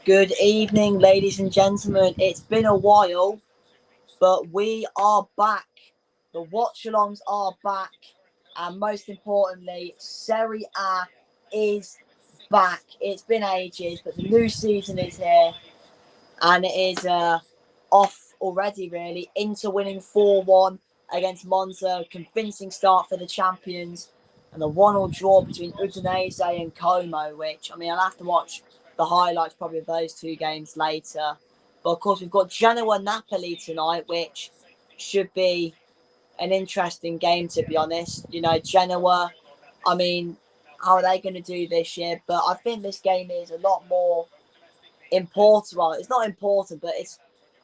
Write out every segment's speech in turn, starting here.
Good evening, ladies and gentlemen. It's been a while, but we are back. The Watchalongs are back, and most importantly, Serie A is back. It's been ages, but the new season is here, and it is off already, really, into winning 4-1 against Monza. Convincing start for the champions, and the 1-1 draw between Udinese and Como, which, I'll have to watch the highlights probably of those two games later. But of course, we've got Genoa Napoli tonight, which should be an interesting game, to be honest. Genoa, how are they going to do this year? But I think this game is a lot more important. Well, it's not important, but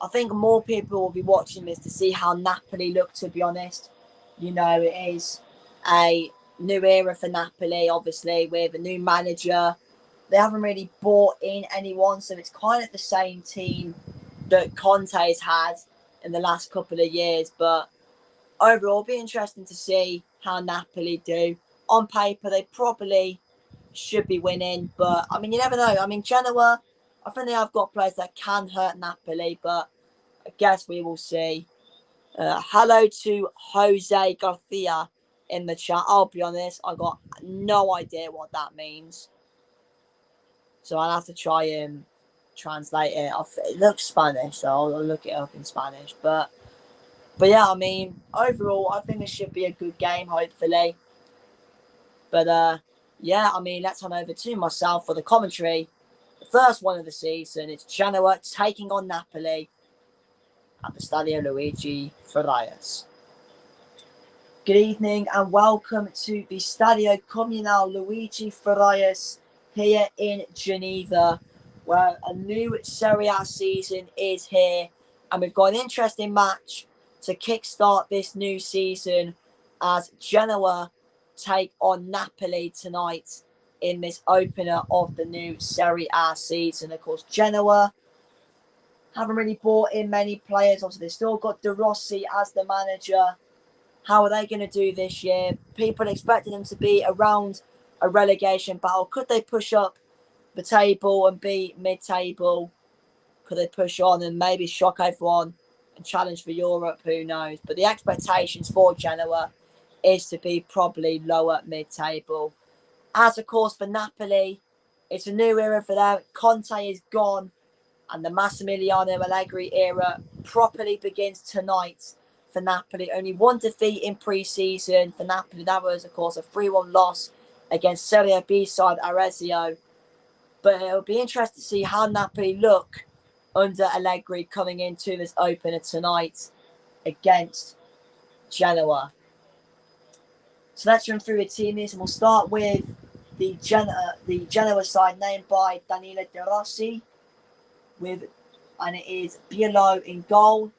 I think more people will be watching this to see how Napoli look, to be honest. It is a new era for Napoli, obviously, with a new manager. They haven't really brought in anyone, so it's kind of the same team that Conte's had in the last couple of years. But overall, it'll be interesting to see how Napoli do. On paper, they probably should be winning, but you never know. Genoa, I think they have got players that can hurt Napoli, but I guess we will see. Hello to Jose Garcia in the chat. I'll be honest, I got no idea what that means, so I'll have to try and translate it. It looks Spanish, so I'll look it up in Spanish. But yeah, overall, I think this should be a good game, hopefully. But yeah, let's hand over to myself for the commentary. The first one of the season. It's Genoa taking on Napoli at the Stadio Luigi Farias. Good evening and welcome to the Stadio Comunale Luigi Farias here in Geneva, where a new Serie A season is here, and we've got an interesting match to kickstart this new season as Genoa take on Napoli tonight in this opener of the new Serie A season. Of course, Genoa haven't really brought in many players. Obviously, they've still got De Rossi as the manager. How are they going to do this year? People expected them to be around a relegation battle. Could they push up the table and be mid-table? Could they push on and maybe shock everyone and challenge for Europe? Who knows? But the expectations for Genoa is to be probably lower mid-table. As, of course, for Napoli, it's a new era for them. Conte is gone, and the Massimiliano Allegri era properly begins tonight for Napoli. Only one defeat in pre-season for Napoli. That was, of course, a 3-1 loss against Serie B side Arezzo. But it'll be interesting to see how Napoli look under Allegri coming into this opener tonight against Genoa. So let's run through the team list, and we'll start with the Genoa side named by Danilo De Rossi, and it is Pirlo in goal,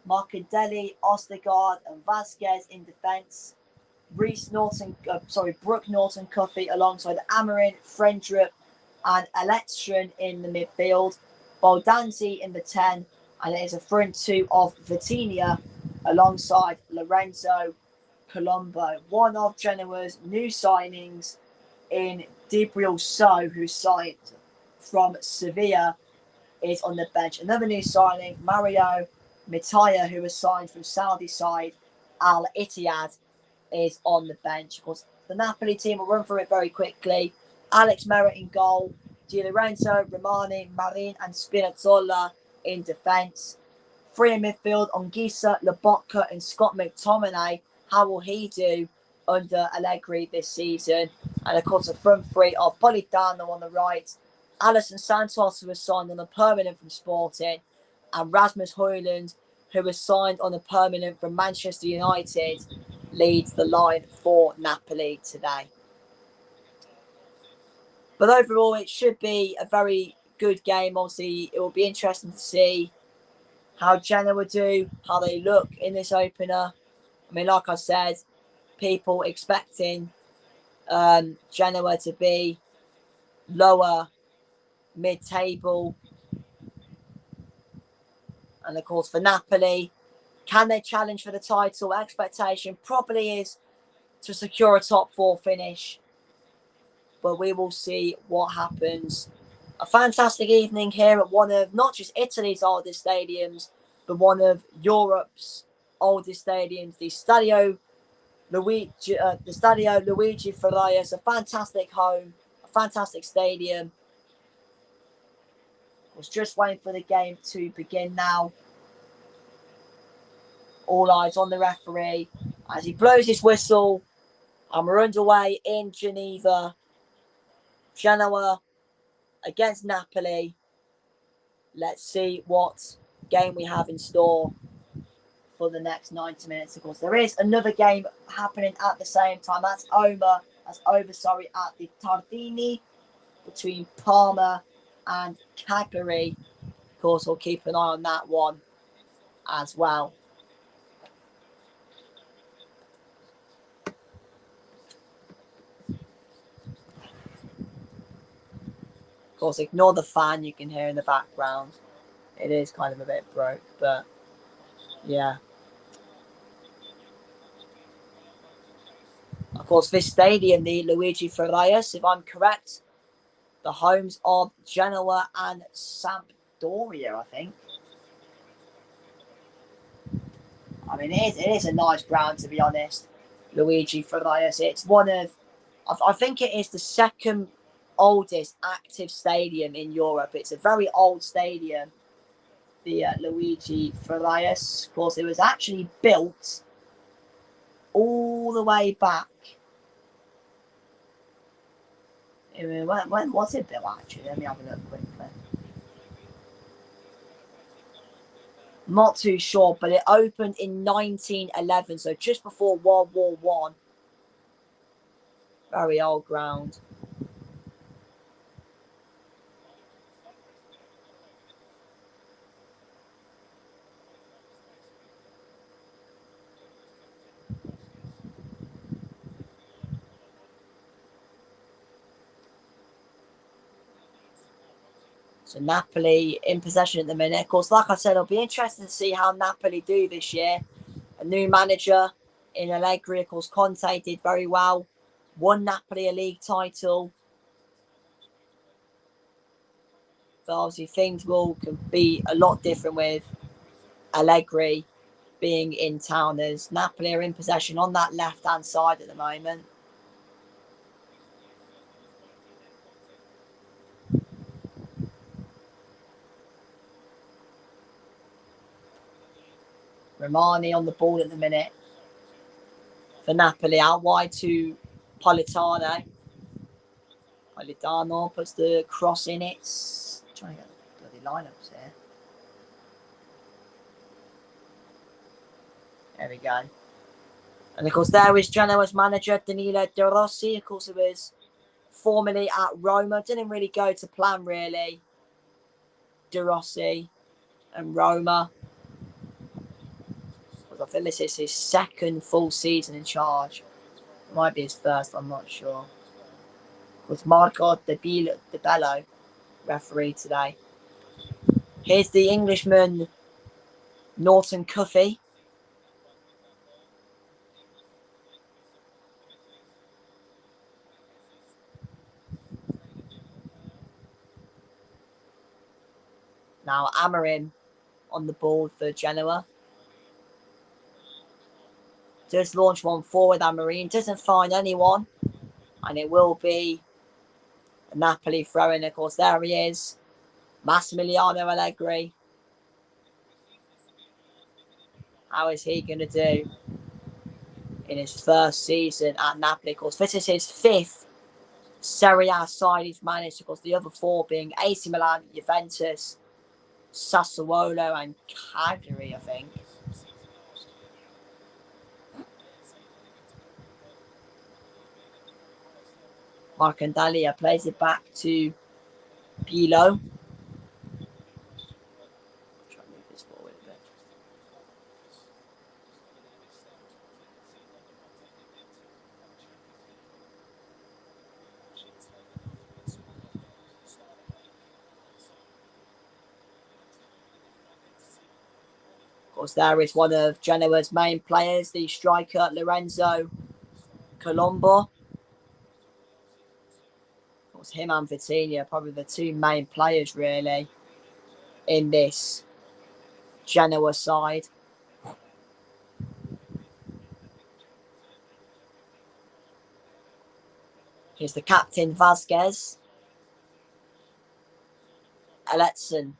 Marcadelli, Ostergaard, and Vasquez in defence. Brooke Norton Cuffy alongside Amarin, Frendrup, and Electron in the midfield. Baldanzi in the 10, and it is a front two of Vitinha alongside Lorenzo Colombo. One of Genoa's new signings in Dibril So, who signed from Sevilla, is on the bench. Another new signing, Mario Mitaya, who was signed from Saudi side Al Ittihad, is on the bench. Of course, the Napoli team will run through it very quickly. Alex Merritt in goal, Di Lorenzo, Romani, Marin, and Spinazzola in defence. Three in midfield, Ongisa, Lobotka, and Scott McTominay. How will he do under Allegri this season? And of course, the front three are Politano on the right, Alisson Santos, who was signed on a permanent from Sporting, and Rasmus Højlund, who was signed on a permanent from Manchester United, leads the line for Napoli today. But overall, it should be a very good game. Obviously, it will be interesting to see how Genoa do, how they look in this opener. Like I said, people expecting Genoa to be lower mid-table. And of course, for Napoli, can they challenge for the title? Expectation probably is to secure a top 4 finish. But we will see what happens A fantastic evening here at one of not just Italy's oldest stadiums, but one of Europe's oldest stadiums, the Stadio Luigi Farias. A fantastic home, a fantastic stadium. I was just waiting for the game to begin now. All eyes on the referee as he blows his whistle, and we're underway in Geneva. Genoa against Napoli. Let's see what game we have in store for the next 90 minutes. Of course, there is another game happening at the same time. That's over at the Tardini between Parma and Cagliari. Of course, we'll keep an eye on that one as well. Of course, ignore the fan you can hear in the background. It is kind of a bit broke, but yeah. Of course, this stadium, the Luigi Farias, if I'm correct, the homes of Genoa and Sampdoria, I think. I mean, it is a nice ground, to be honest. Luigi Farias. It's one of, I think it is the second oldest active stadium in Europe. It's a very old stadium, the Luigi Farias. Of course, it was actually built all the way back. I mean, when was it built, actually? Let me have a look quickly. Not too sure, but it opened in 1911, so just before World War One. Very old ground. So Napoli in possession at the minute. Of course, like I said, it'll be interesting to see how Napoli do this year. A new manager in Allegri, of course, Conte did very well. Won Napoli a league title. But obviously things will be a lot different with Allegri being in town, as Napoli are in possession on that left-hand side at the moment. Romani on the ball at the minute for Napoli, out wide to Politano. Politano puts the cross in it. Trying to get bloody lineups here. There we go. And of course, there is Genoa's manager, Danilo De Rossi. Of course, it was formerly at Roma. Didn't really go to plan, really. De Rossi and Roma. I think this is his second full season in charge. It might be his first, I'm not sure. With Marco De Bello, referee today. Here's the Englishman, Norton Cuffy. Now Amorim on the board for Genoa. Does launch one forward, Amorim. Doesn't find anyone. And it will be Napoli throwing, of course. There he is. Massimiliano Allegri. How is he going to do in his first season at Napoli? Of course, this is his fifth Serie A side he's managed. Of course, the other four being AC Milan, Juventus, Sassuolo, and Cagliari, I think. Marcandalia plays it back to Pilo. Try to move this forward a bit. Of course, there is one of Genoa's main players, the striker Lorenzo Colombo. Of course, him and Vitinha, probably the two main players really in this Genoa side. Here's the captain, Vasquez. Eletson.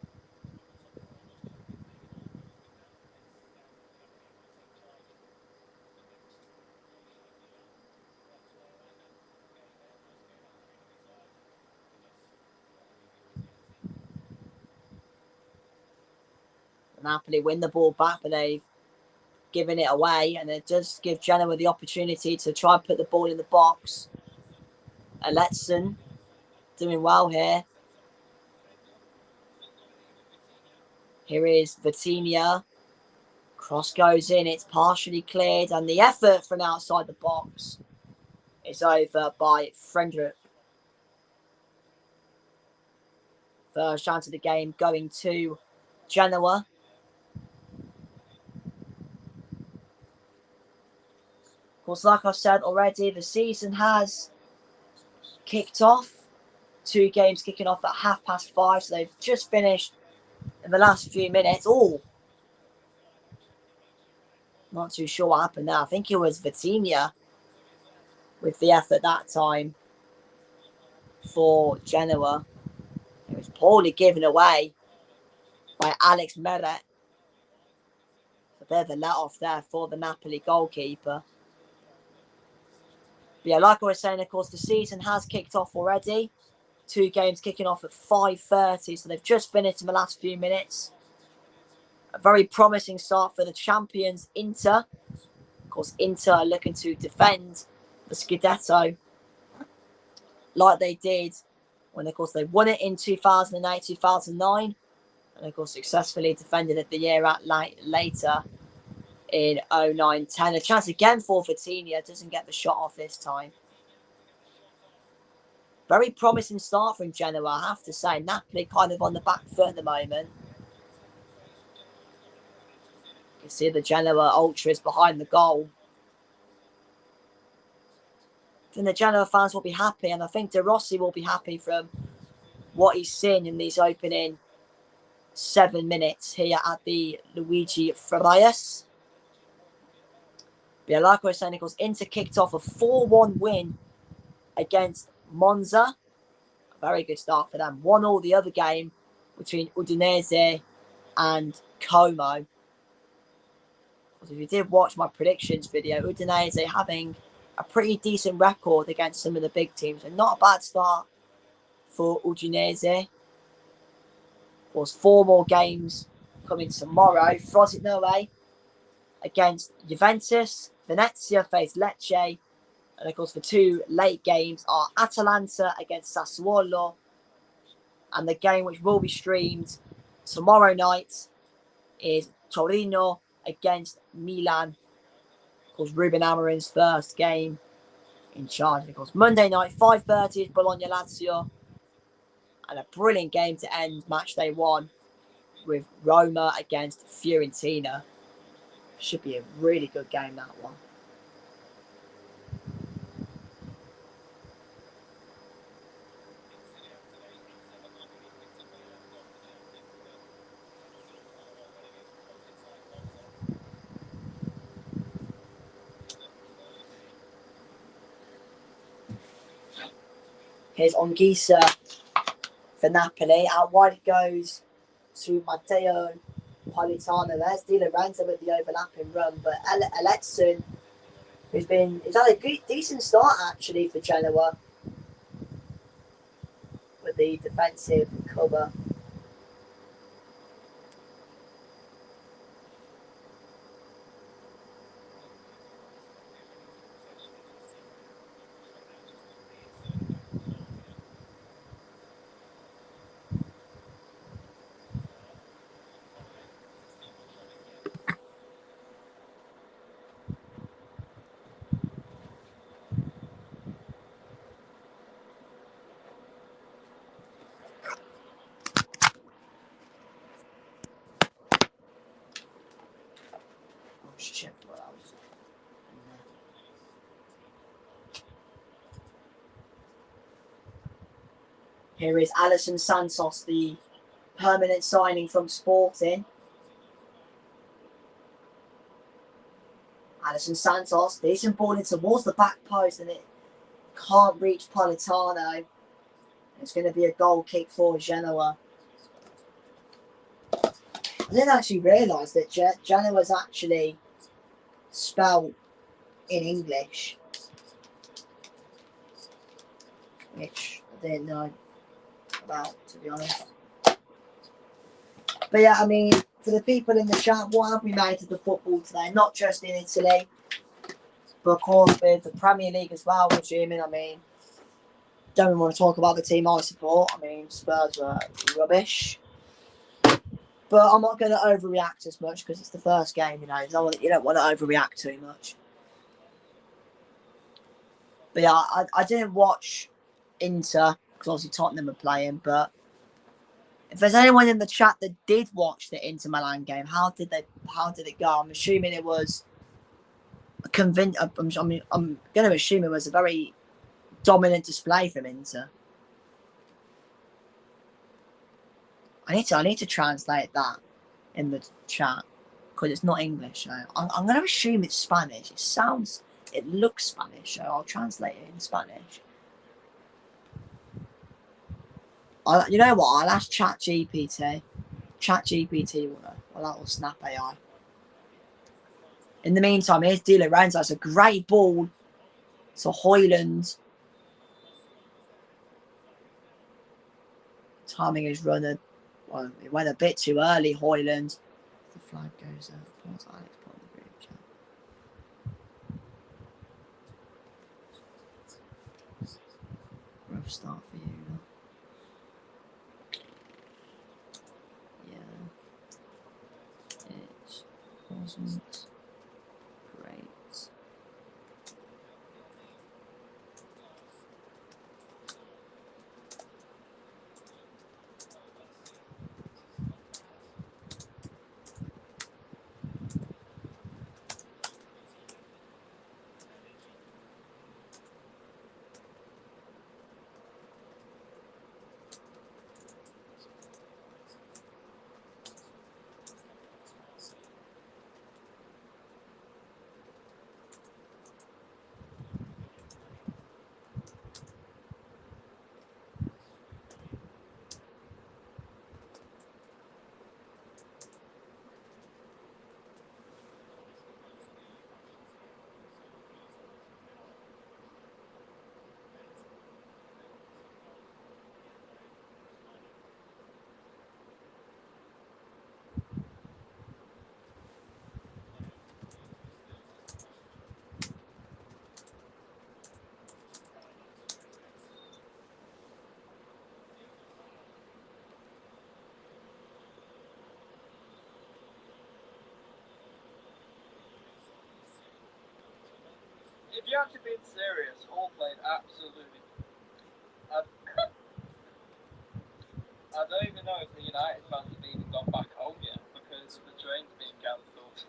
Napoli win the ball back, but they've given it away, and it does give Genoa the opportunity to try and put the ball in the box. Eletson doing well here. Here is Vitinha. Cross goes in, it's partially cleared, and the effort from outside the box is over by Frederick. First chance of the game going to Genoa. Of course, like I said already, the season has kicked off. 2 games kicking off at 5:30, so they've just finished in the last few minutes. Oh, not too sure what happened there. I think it was Vitinha with the effort that time for Genoa. It was poorly given away by Alex Meret. A bit of a let-off there for the Napoli goalkeeper. But yeah, like I was saying, of course, the season has kicked off already. 2 games kicking off at 5:30, so they've just finished in the last few minutes. A very promising start for the champions, Inter. Of course, Inter looking to defend the Scudetto like they did when, of course, they won it in 2008, 2009. And, of course, successfully defended it the year later in 09-10. A chance again for Vitinha. Doesn't get the shot off this time. Very promising start from Genoa, I have to say. Napoli kind of on the back foot at the moment. You can see the Genoa ultras behind the goal. I think the Genoa fans will be happy, and I think De Rossi will be happy from what he's seen in these opening 7 minutes here at the Luigi Farias. But yeah, like I was saying, Nichols, Inter kicked off a 4-1 win against Monza. A very good start for them. 1-1 the other game between Udinese and Como. If you did watch my predictions video, Udinese having a pretty decent record against some of the big teams, and not a bad start for Udinese. Of course, 4 more games coming tomorrow. Frosinone against Juventus. Venezia face Lecce. And of course, the 2 late games are Atalanta against Sassuolo. And the game which will be streamed tomorrow night is Torino against Milan. Of course, Ruben Amorim's first game in charge. And of course, Monday night, 5:30 is Bologna-Lazio. And a brilliant game to end match day 1 with Roma against Fiorentina. Should be a really good game, that one. Here's Ongisa for Napoli. Out wide it goes to Matteo Politano. There's Di Lorenzo with the overlapping run, but Eletson, he's had a good, decent start actually for Genoa with the defensive cover. Here is Alison Santos, the permanent signing from Sporting. Alison Santos, decent ball in towards the back post, and it can't reach Politano. It's going to be a goal kick for Genoa. I didn't actually realise that Genoa is actually spelled in English, which I didn't know about, to be honest. But yeah, I mean, for the people in the chat, what have we made of the football today? Not just in Italy, but of course with the Premier League as well, resuming. I mean, don't even want to talk about the team I support. I mean, Spurs were rubbish. But I'm not going to overreact as much because it's the first game, you know. You don't want to overreact too much. But yeah, I didn't watch Inter because obviously Tottenham are playing. But if there's anyone in the chat that did watch the Inter Milan game, how did it go? I'm assuming it was I'm going to assume it was a very dominant display from Inter. I need to translate that in the chat because it's not English. So I'm going to assume it's Spanish. It looks Spanish, so I'll translate it in Spanish. You know what? I'll ask ChatGPT. ChatGPT will know. Well, that will snap AI. In the meantime, here's Di Lorenzo. It's a great ball to Højlund. Timing his runner. Well, it went a bit too early, Højlund. The flag goes out. What's Alex put on the group chat? Rough start for you. Yeah. It wasn't great. If you're actually being serious, all played absolutely. I don't even know if the United fans have even gone back home yet because of the trains being cancelled.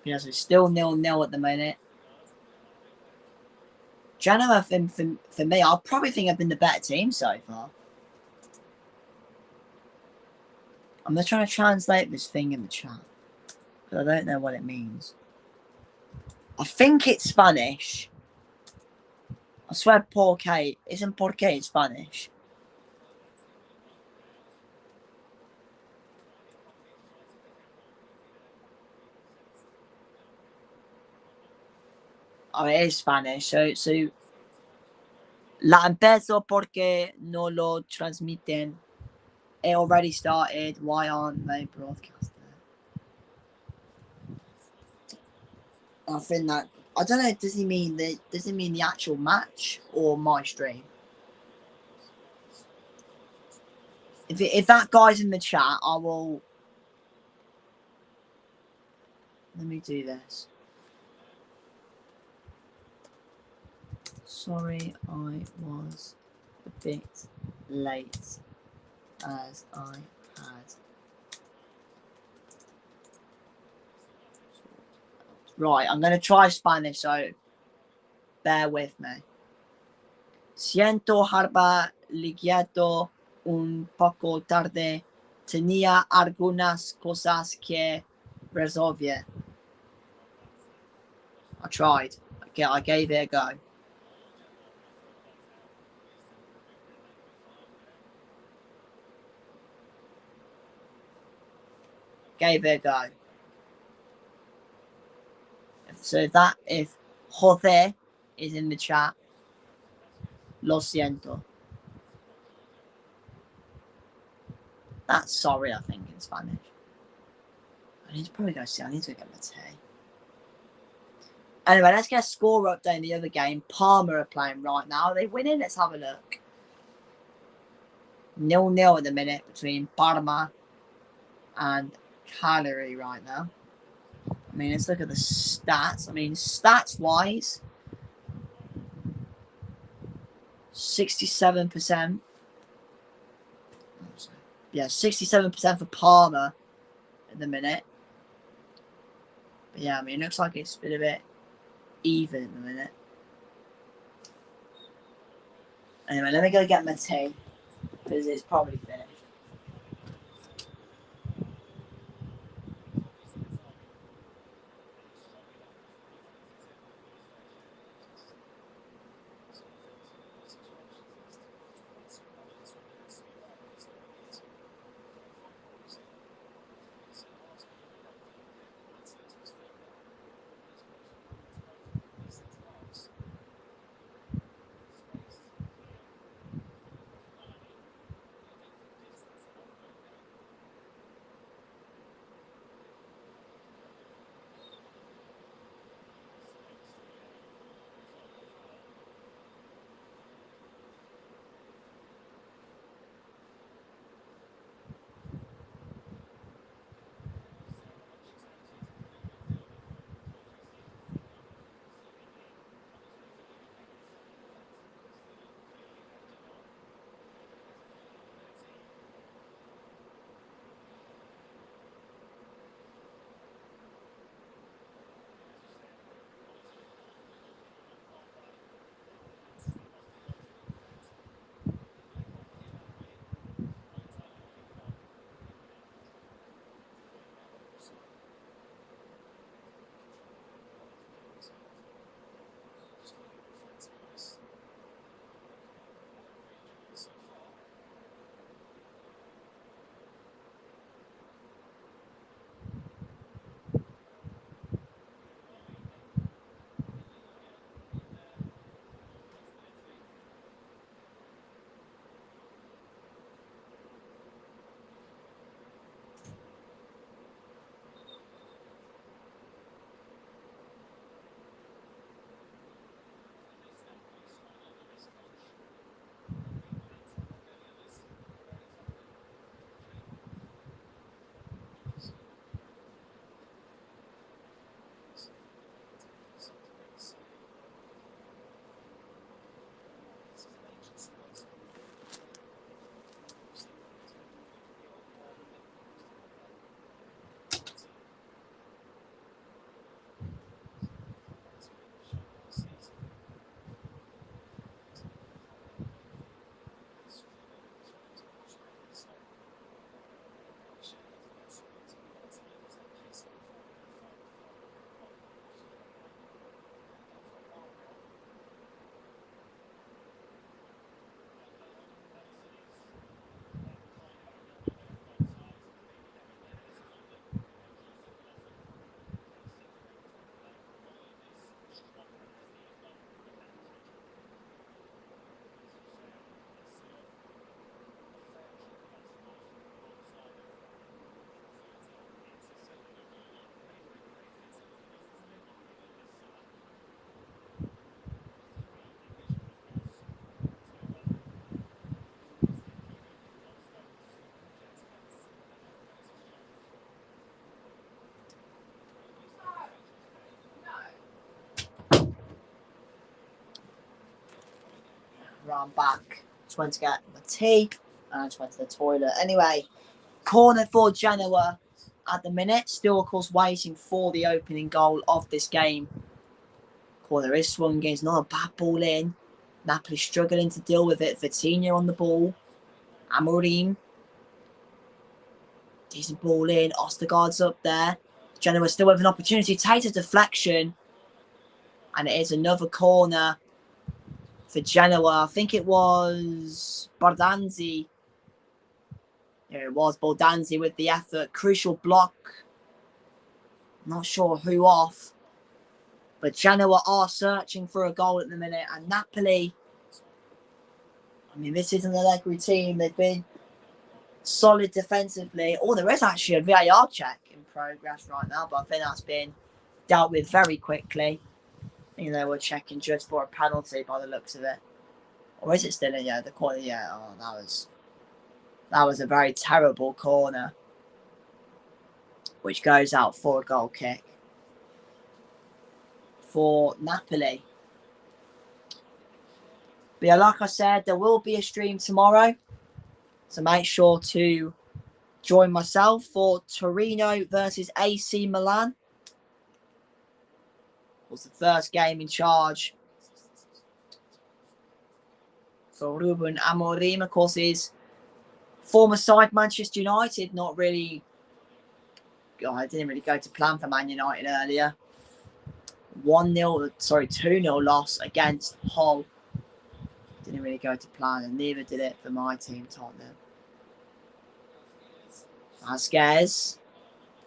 Yeah, so it's still 0-0 at the minute. Genoa, for me, I probably think I've been the better team so far. I'm just trying to translate this thing in the chat because I don't know what it means. I think it's Spanish. I swear porque. Isn't porque in Spanish? Oh, it is Spanish. So la empezó porque no lo transmiten. It already started. Why aren't they broadcasting it? I think that I don't know. Does he mean the actual match or my stream? If that guy's in the chat, I will. Let me do this. Sorry, I was a bit late as I had. Right, I'm going to try Spanish, so bear with me. Siento haber llegado un poco tarde. Tenía algunas cosas que resolver. I tried. I gave it a go. Gave it a go. So if joder is in the chat, lo siento. That's sorry, I think, in Spanish. I need to probably go see. I need to get my tea. Anyway, let's get a score update in the other game. Parma are playing right now. Are they winning? Let's have a look. 0-0 at the minute between Parma and Cagliari right now. I mean, let's look at the stats. I mean, stats-wise, 67%. Yeah, 67% for Parma at the minute. But yeah, I mean, it looks like it's been a bit even at the minute. Anyway, let me go get my tea because it's probably finished. around back. Just went to get my tea and I just went to the toilet. Anyway, corner for Genoa at the minute. Still, of course, waiting for the opening goal of this game. Corner is swung in. It's not a bad ball in. Napoli struggling to deal with it. Vitinha on the ball. Amorim. Decent ball in. Ostergaard's up there. Genoa still with an opportunity. Takes a deflection. And it is another corner for Genoa. I think it was Bardanzi. Yeah, it was Baldanzi with the effort. Crucial block. Not sure who off. But Genoa are searching for a goal at the minute. And Napoli, I mean, this isn't a Allegri team. They've been solid defensively. Oh, there is actually a VAR check in progress right now. But I think that's been dealt with very quickly. You know, we're checking just for a penalty by the looks of it. Or is it still in? Yeah, the corner. Yeah, oh, that was a very terrible corner. Which goes out for a goal kick for Napoli. But yeah, like I said, there will be a stream tomorrow. So make sure to join myself for Torino versus AC Milan. It was the first game in charge for Ruben Amorim. Of course, his former side, Manchester United, not really... God, I didn't really go to plan for Man United earlier. 2-0 loss against Hull. Didn't really go to plan, and neither did it for my team, Tottenham. Vasquez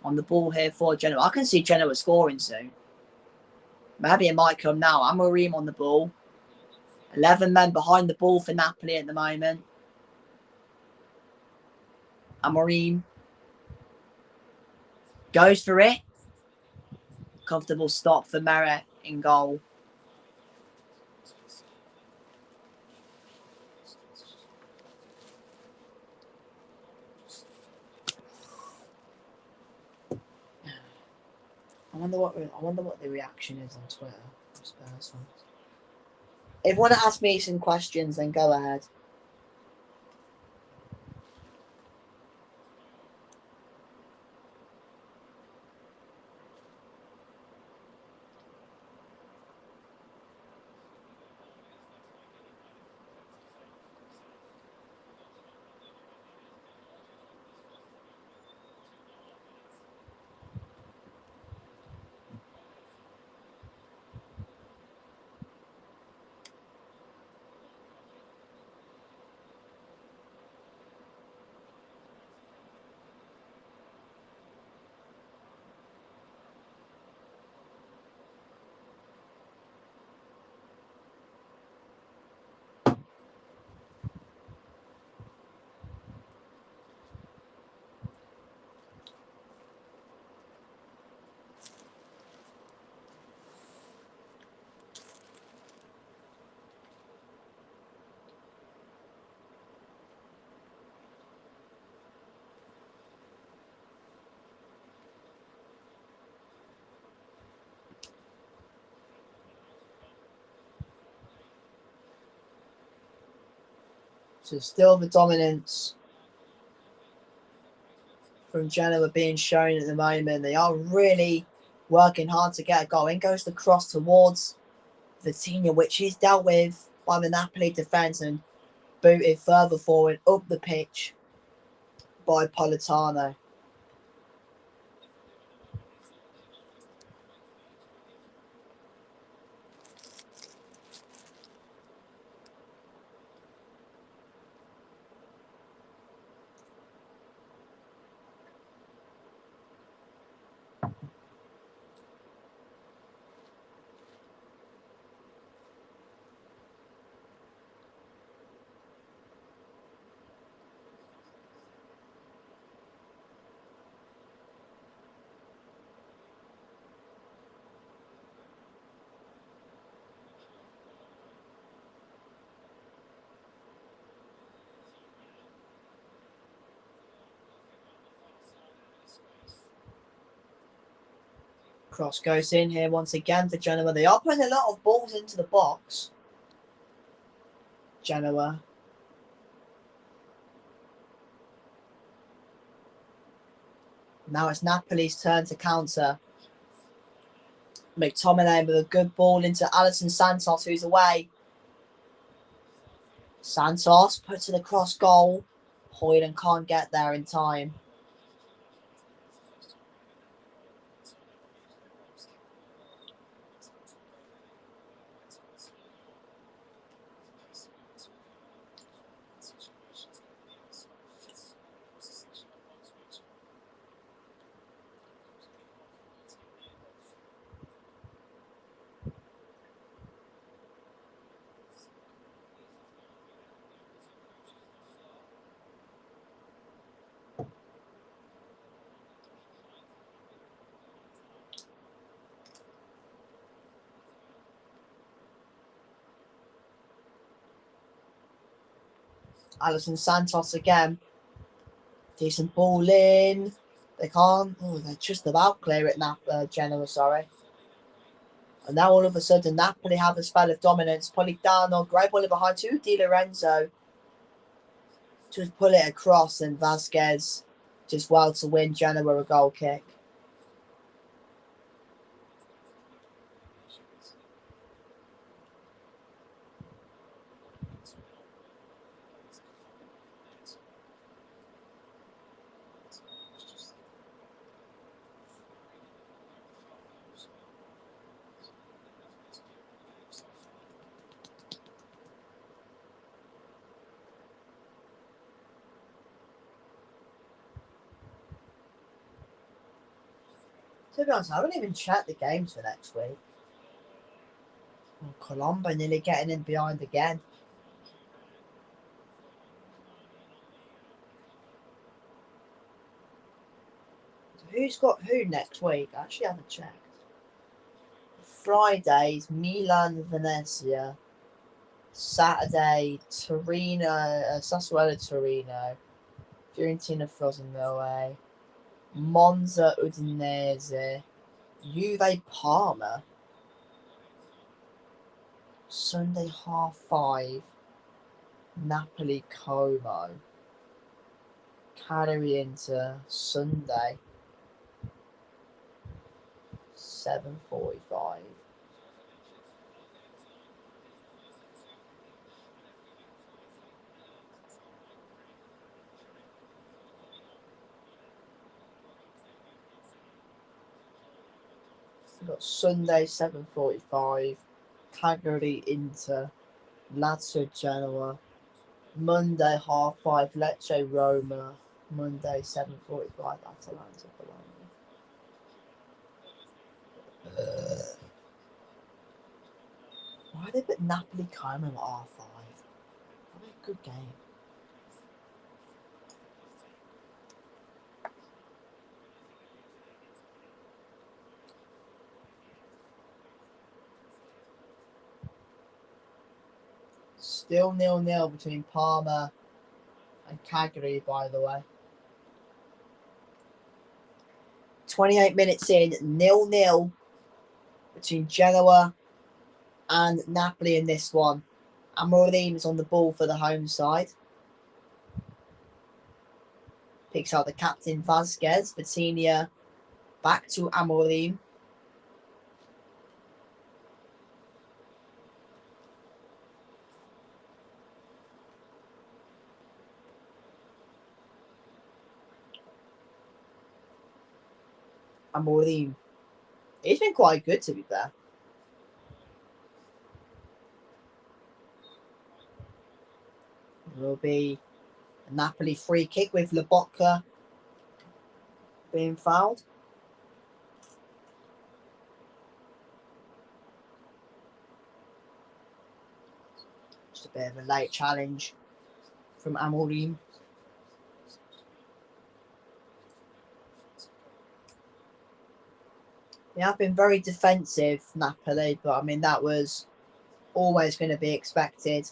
on the ball here for Genoa. I can see Genoa scoring soon. Maybe it might come now. Amorim on the ball. 11 men behind the ball for Napoli at the moment. Amorim goes for it. Comfortable stop for Meret in goal. I wonder what the reaction is on Twitter. If you want to ask me some questions, then go ahead. So still the dominance from Genoa being shown at the moment. They are really working hard to get a goal. In goes the cross towards Vitinha, which is dealt with by the Napoli defence and booted further forward up the pitch by Politano. Cross goes in here once again for Genoa. They are putting a lot of balls into the box. Genoa. Now it's Napoli's turn to counter. McTominay with a good ball into Alisson Santos, who's away. Santos puts in a cross goal. Højlund can't get there in time. Alisson Santos again. Decent ball in. They can't. Oh, they're just about clear it, Genoa, sorry. And now all of a sudden, Napoli have a spell of dominance. Politano, great ball in behind to Di Lorenzo. Just pull it across, and Vasquez just well to win Genoa a goal kick. To be honest, I haven't even checked the games for next week. Oh, Colombo nearly getting in behind again. So who's got who next week? I actually haven't checked. Fridays, Milan, Venezia. Saturday, Torino, Sassuolo, Torino. Fiorentina, Frosinone. Monza, Udinese. Juve, Parma. Sunday, 5:30. Napoli, Como. Cagliari, Inter. Sunday, 7:45. We've got Sunday, 7:45. Cagliari, Inter. Lazio, Genoa. Monday, 5:30. Lecce, Roma. Monday, 7:45. Atalanta, Bologna. Why did they put Napoli Como at R5? What a good game. Still 0-0 between Parma and Cagliari, by the way. 28 minutes in, 0-0 between Genoa and Napoli in this one. Amorim is on the ball for the home side. Picks out the captain Vasquez. Vitinha back to Amorim. Amorim. He's been quite good, to be fair. There will be a Napoli free kick with Lobotka being fouled. Just a bit of a late challenge from Amorim. They have been very defensive, Napoli, but I mean, that was always going to be expected.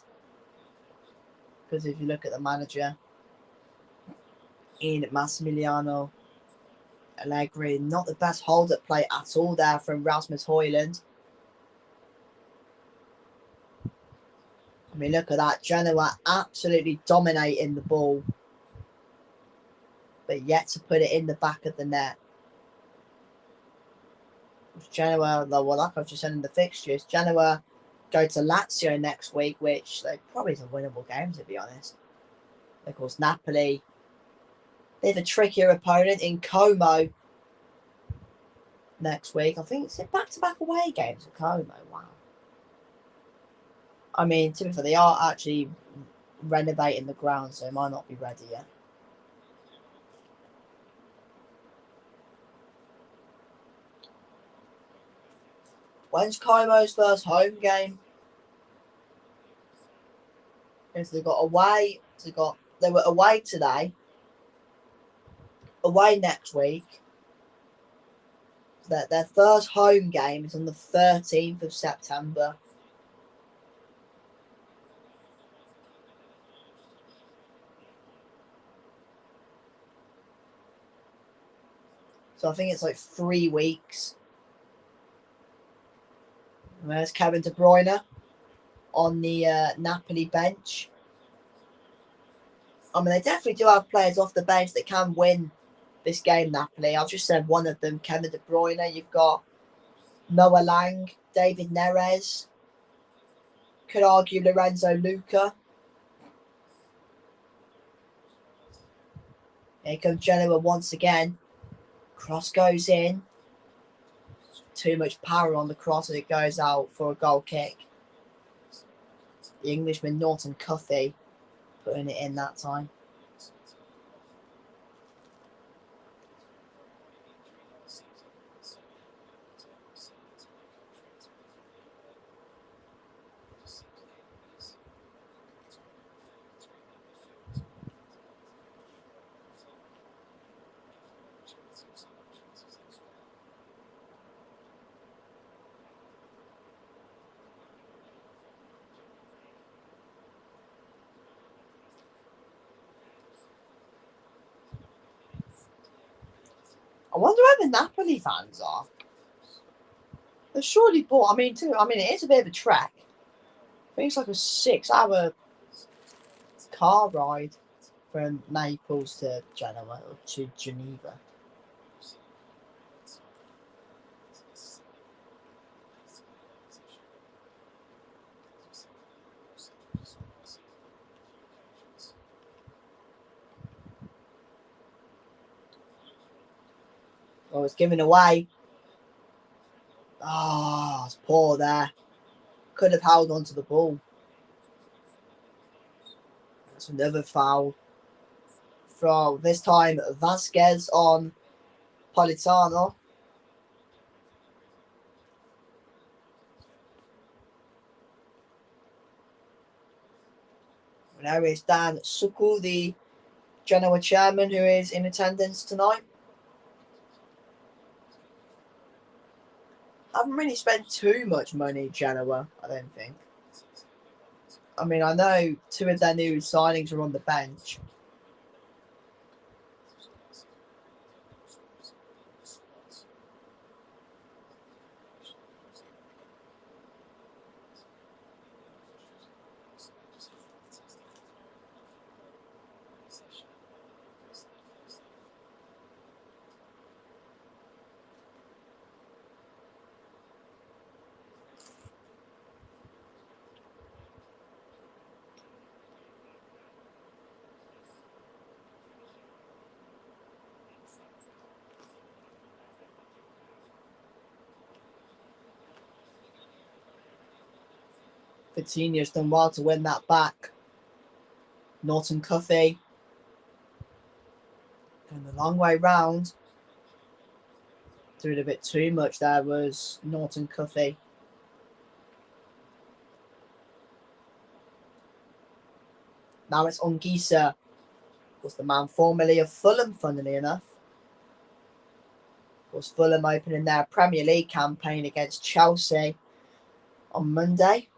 Because if you look at the manager in Massimiliano Allegri, not the best hold-up play at all there from Rasmus Højlund. I mean, look at that. Genoa absolutely dominating the ball, but yet to put it in the back of the net. Genoa, well, like I've just said in the fixtures, Genoa go to Lazio next week, which they probably is a winnable game, to be honest. Of course, Napoli. They have a trickier opponent in Como next week. I think it's back-to-back away games at Como. Wow. I mean, to be fair, they are actually renovating the ground, so it might not be ready yet. When's Como's first home game? If they got away, they were away today, away next week. Their first home game is on the 13th of September. So I think it's like 3 weeks. And there's Kevin De Bruyne on the Napoli bench. I mean, they definitely do have players off the bench that can win this game, Napoli. I've just said one of them, Kevin De Bruyne. You've got Noah Lang, David Neres. Could argue Lorenzo Luca. Here comes Genoa once again. Cross goes in. Too much power on the cross and it goes out for a goal kick. The Englishman Norton Cuffy putting it in that time. I wonder where the Napoli fans are. They're surely bought. I mean, it is a bit of a trek. I think it's like a 6-hour car ride from Naples to Genoa or to Geneva. Oh, it's given away. Oh, it's poor there. Could have held on to the ball. That's another foul. From this time, Vasquez on Politano. Now it's Dan Sukul, the Genoa chairman, who is in attendance tonight. Haven't really spent too much money, Genoa, I don't think. I mean, I know 2 of their new signings are on the bench. Coutinho's done well to win that back. Norton Cuffy. Going the long way round. Doing a bit too much there was Norton Cuffy. Now it's Ongisa. Was the man formerly of Fulham, funnily enough. Of course, Fulham opening their Premier League campaign against Chelsea on Monday.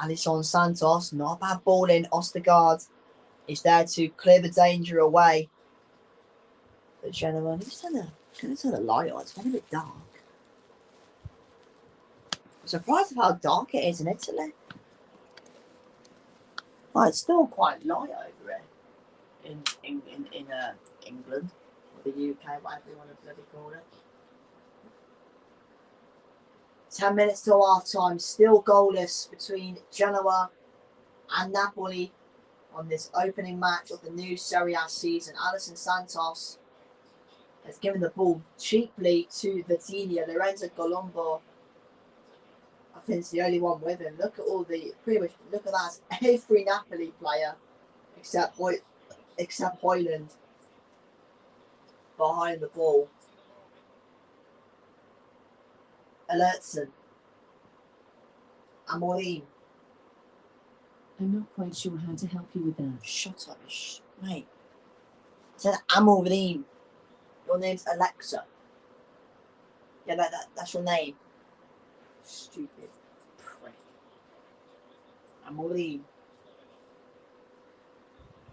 Alisson Santos, not a bad ball in. Ostergaard is there to clear the danger away. The Genoa, let's turn the light on. It's getting a bit dark. I'm surprised at how dark it is in Italy. Well, it's still quite light over here in England or the UK, whatever you want to bloody call it. 10 minutes till half time, still goalless between Genoa and Napoli on this opening match of the new Serie A season. Alisson Santos has given the ball cheaply to Vitinha. Lorenzo Colombo, I think, is the only one with him. Look at all the pretty much. Look at that. Every Napoli player except Højlund behind the ball. Alertson. Amorim. I'm not quite sure how to help you with that. Shut up, mate. I said Amorim. Your name's Alexa. Yeah, that's your name. Stupid prick. Amorim.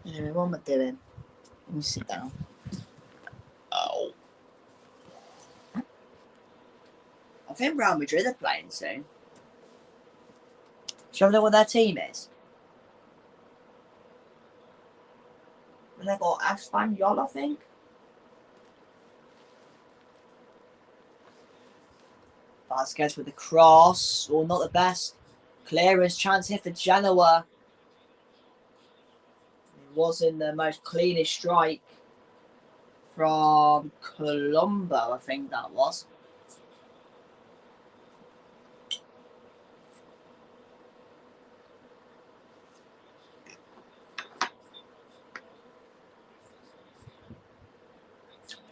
Anyway, what am I doing? Let me sit down. Oh. I think Real Madrid are playing soon. Shall we know what their team is? And they got Espanyol, I think. Vasquez with the cross. Oh, not the best. Clearance chance here for Genoa. It wasn't the most cleanest strike from Colombo, I think that was.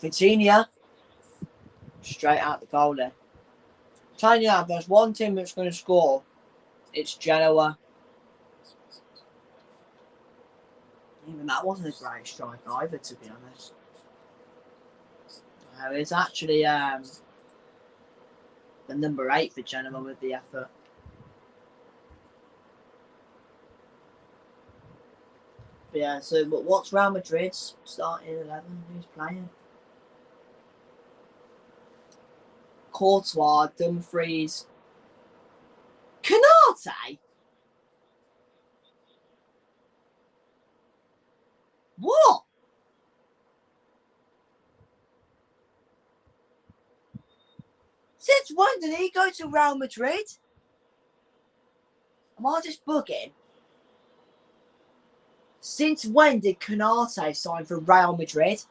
Vitinha. Straight out the goal there. Telling you now, if there's one team that's going to score, it's Genoa. Even that wasn't a great strike either, to be honest. It's actually the number 8 for Genoa with the effort. But yeah, so but what's Real Madrid's starting 11? Who's playing? Courtois, Dumfries, Canate. What? Since when did he go to Real Madrid? Am I just bugging? Since when did Canate sign for Real Madrid?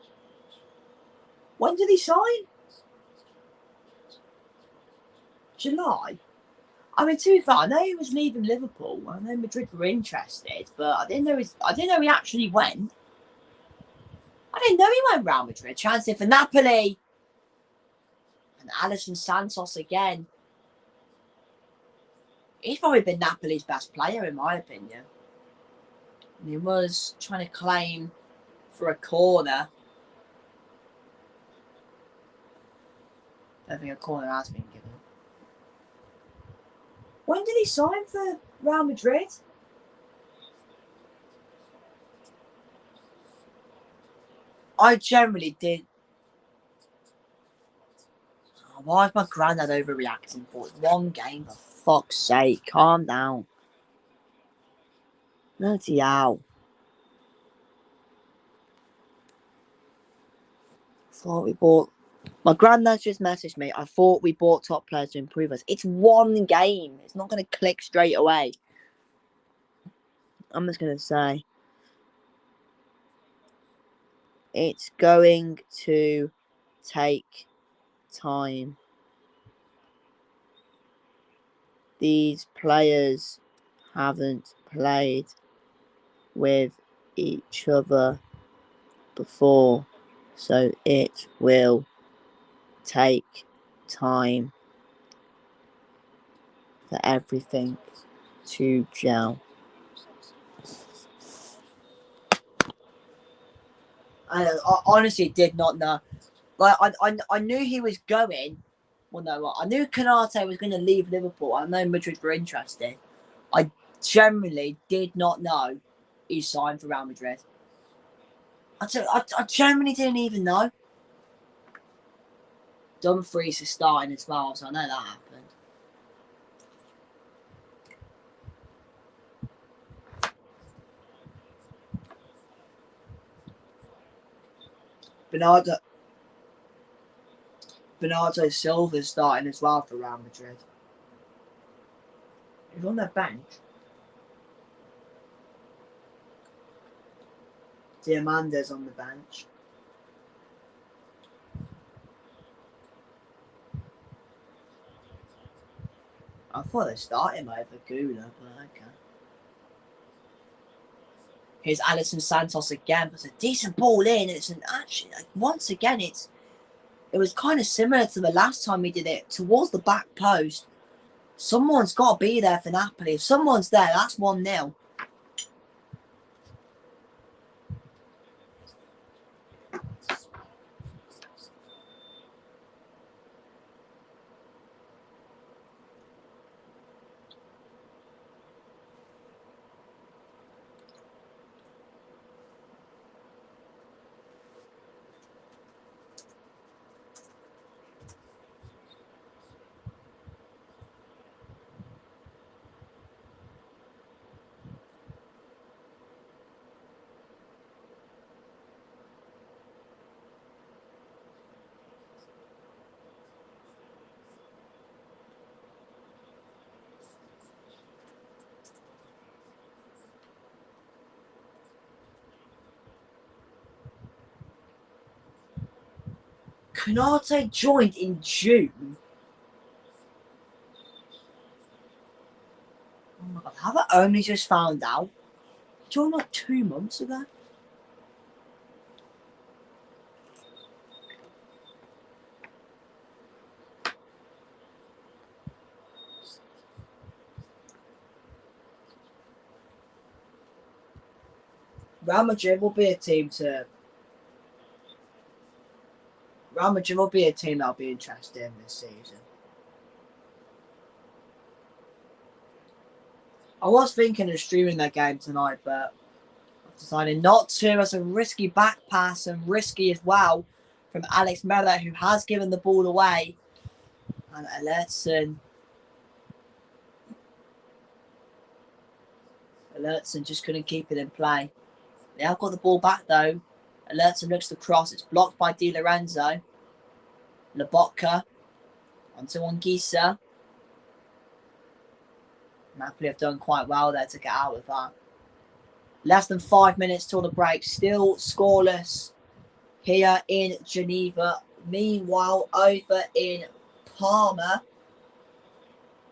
When did he sign? July? I mean, to be fair, I know he was leaving Liverpool. I know Madrid were interested, but I didn't know he actually went. I didn't know he went Real Madrid. Chance here for Napoli. And Alisson Santos again. He's probably been Napoli's best player, in my opinion. And he was trying to claim for a corner. I don't think a corner has been given. When did he sign for Real Madrid? I generally did. Oh, why is my granddad overreacting for one game? For fuck's sake, calm down. Bloody hell. Thought we bought. My granddad just messaged me. I thought we bought top players to improve us. It's one game. It's not going to click straight away. I'm just going to say. It's going to take time. These players haven't played with each other before, so it will take time for everything to gel. I honestly did not know. Like I knew he was going. Well, no, I knew Canate was going to leave Liverpool. I know Madrid were interested. I generally did not know he signed for Real Madrid. I genuinely didn't even know. Dumfries is starting as well, so I know that happened. Bernardo Silva's starting as well for Real Madrid. He's on their bench. Diamanda's on the bench. I thought they started him over Gula, but okay. Here's Alisson Santos again, but it's a decent ball in. It's an actually once again it was kind of similar to the last time we did it towards the back post. Someone's got to be there for Napoli. If someone's there, that's 1-0. Konate joined in June. Oh my god, have I only just found out? He joined like 2 months ago. Real Madrid will be a team that'll be interested in this season. I was thinking of streaming that game tonight, but I've decided not to, as a risky back pass and risky as well from Alex Mella, who has given the ball away. And Alertson just couldn't keep it in play. They have got the ball back though. Alertson looks to cross. It's blocked by Di Lorenzo. Lobotka onto Anguissa. Napoli have done quite well there to get out of that. Less than 5 minutes till the break. Still scoreless here in Geneva. Meanwhile, over in Parma,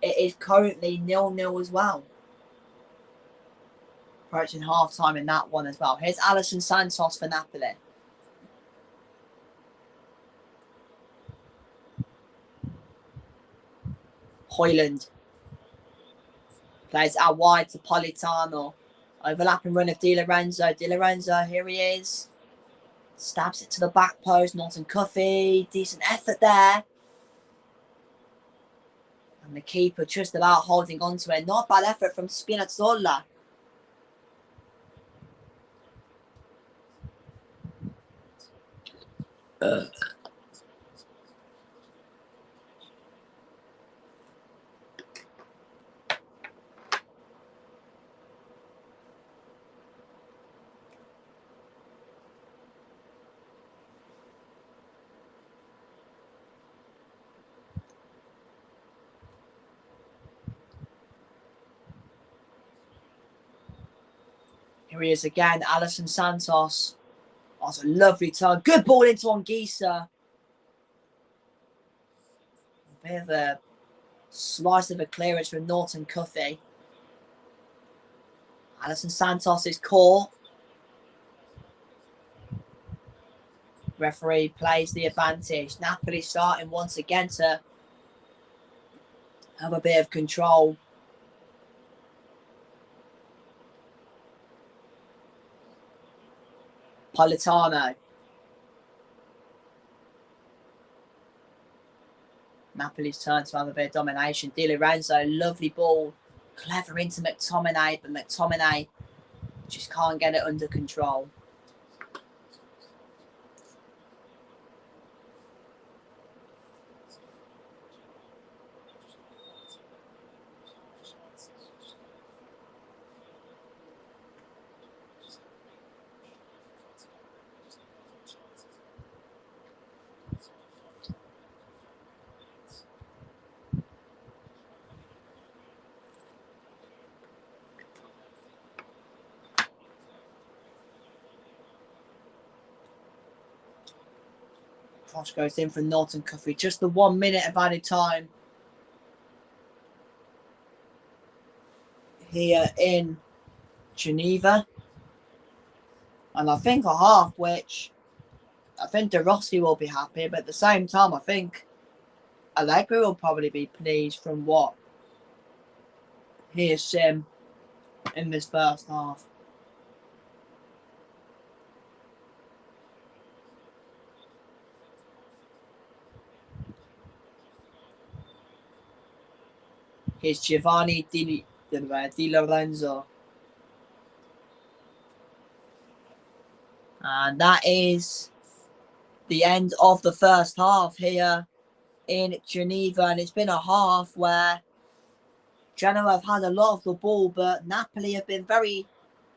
it is currently 0-0 as well. Approaching half-time in that one as well. Here's Alisson Santos for Napoli. Højlund plays out wide to Politano. Overlapping run of Di Lorenzo. Di Lorenzo, here he is. Stabs it to the back post. Norton Cuffy. Decent effort there. And the keeper just about holding on to it. Not bad effort from Spinazzola. Here he is again, Alisson Santos. Oh, it's a lovely turn. Good ball into Anguissa. A bit of a slice of a clearance from Norton Cuffy. Alisson Santos is caught. Referee plays the advantage. Napoli starting once again to have a bit of control. Politano. Napoli's turn to have a bit of domination. Di Lorenzo, lovely ball Clever into McTominay, but McTominay just can't get it under control. Cross goes in for Norton Cuffy. Just the 1 minute of added time here in Geneva. And I think a half, which I think De Rossi will be happy, but at the same time, I think Allegri will probably be pleased from what he has seen in this first half. Here's Giovanni Di Lorenzo. And that is the end of the first half here in Geneva. And it's been a half where Genoa have had a lot of the ball, but Napoli have been very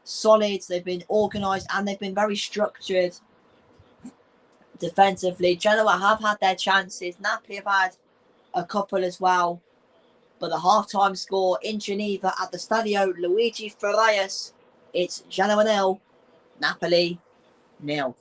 solid. They've been organised and they've been very structured defensively. Genoa have had their chances. Napoli have had a couple as well. But the halftime score in Geneva at the Stadio Luigi Farias, it's Genoa 0, Napoli 0.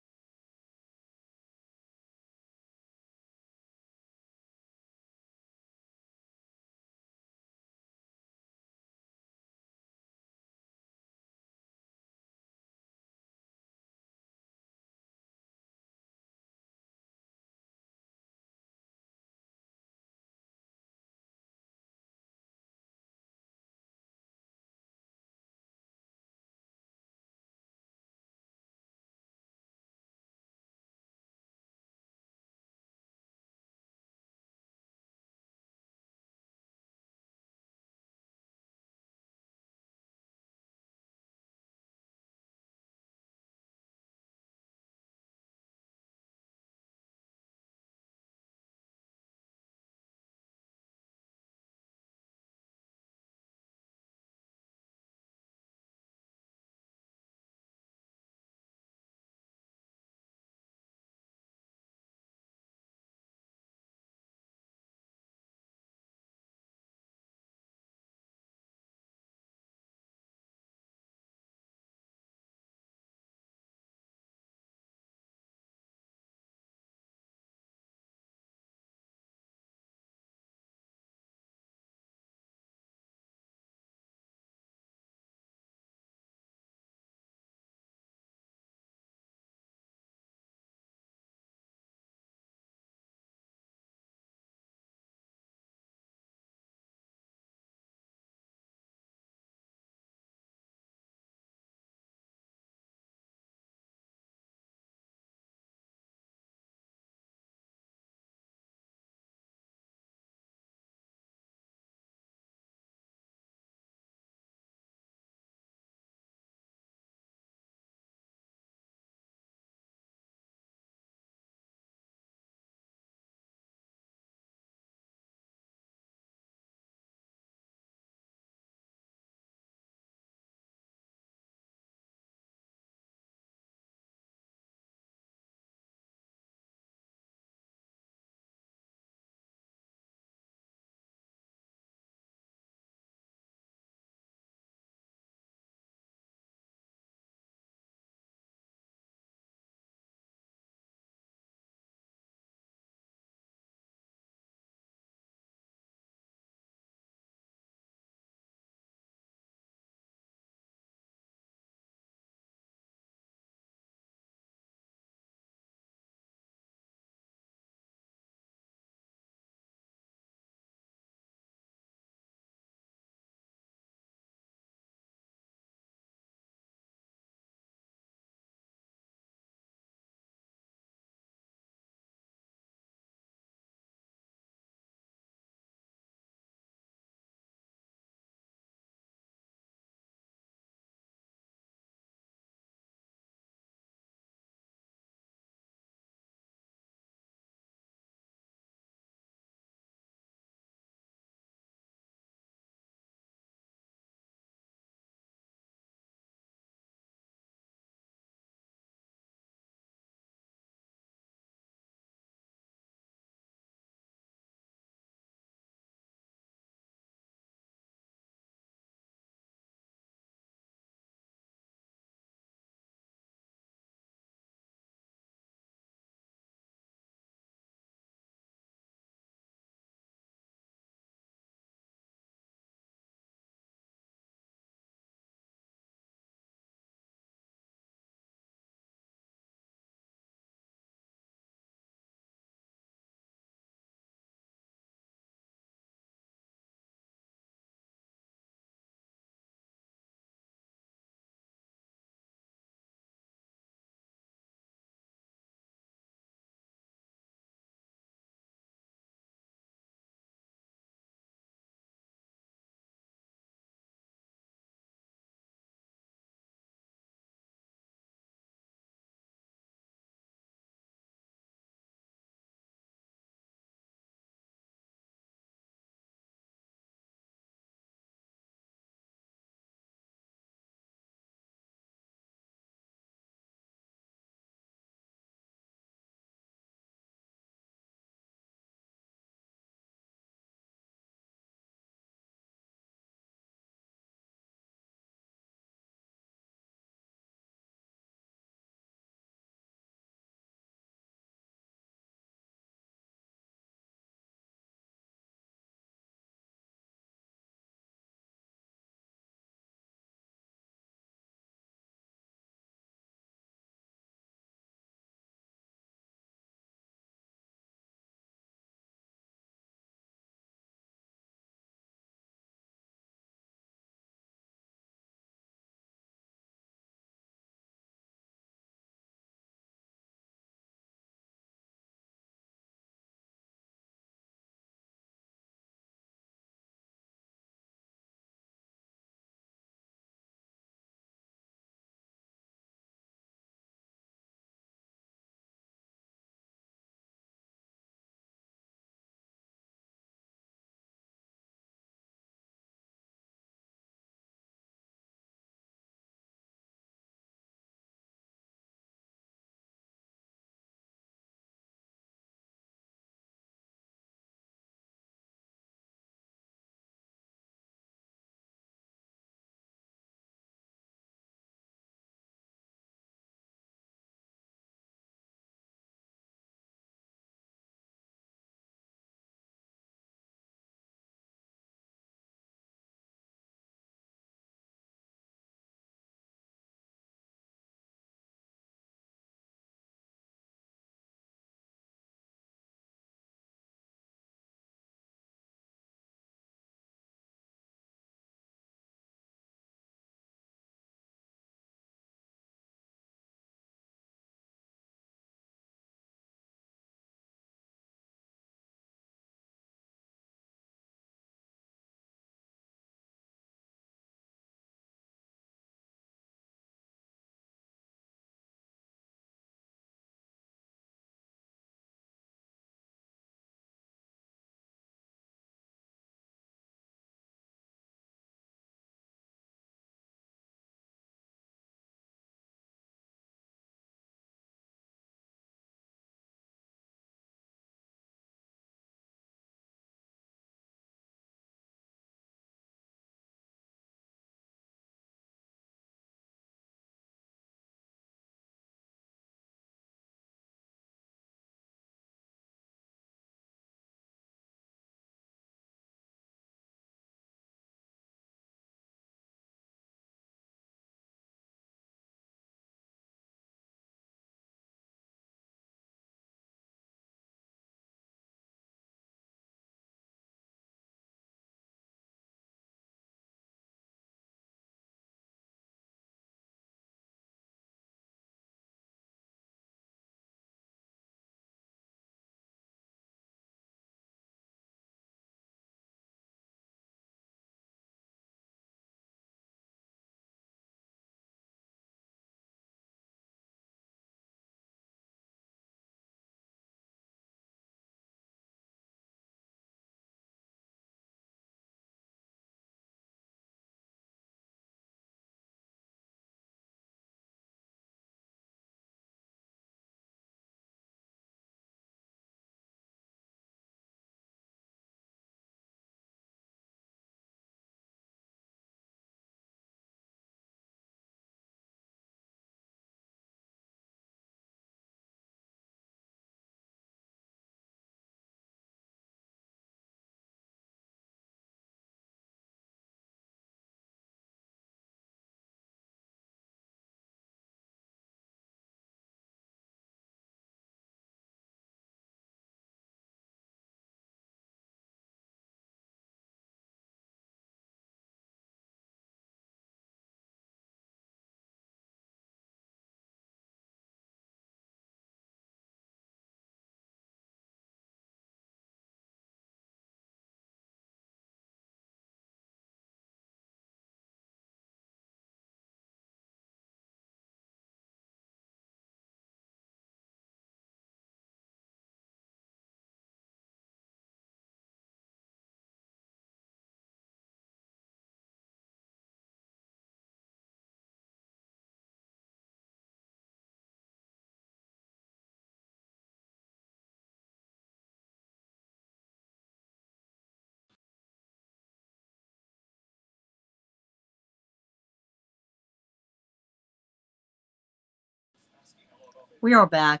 We are back.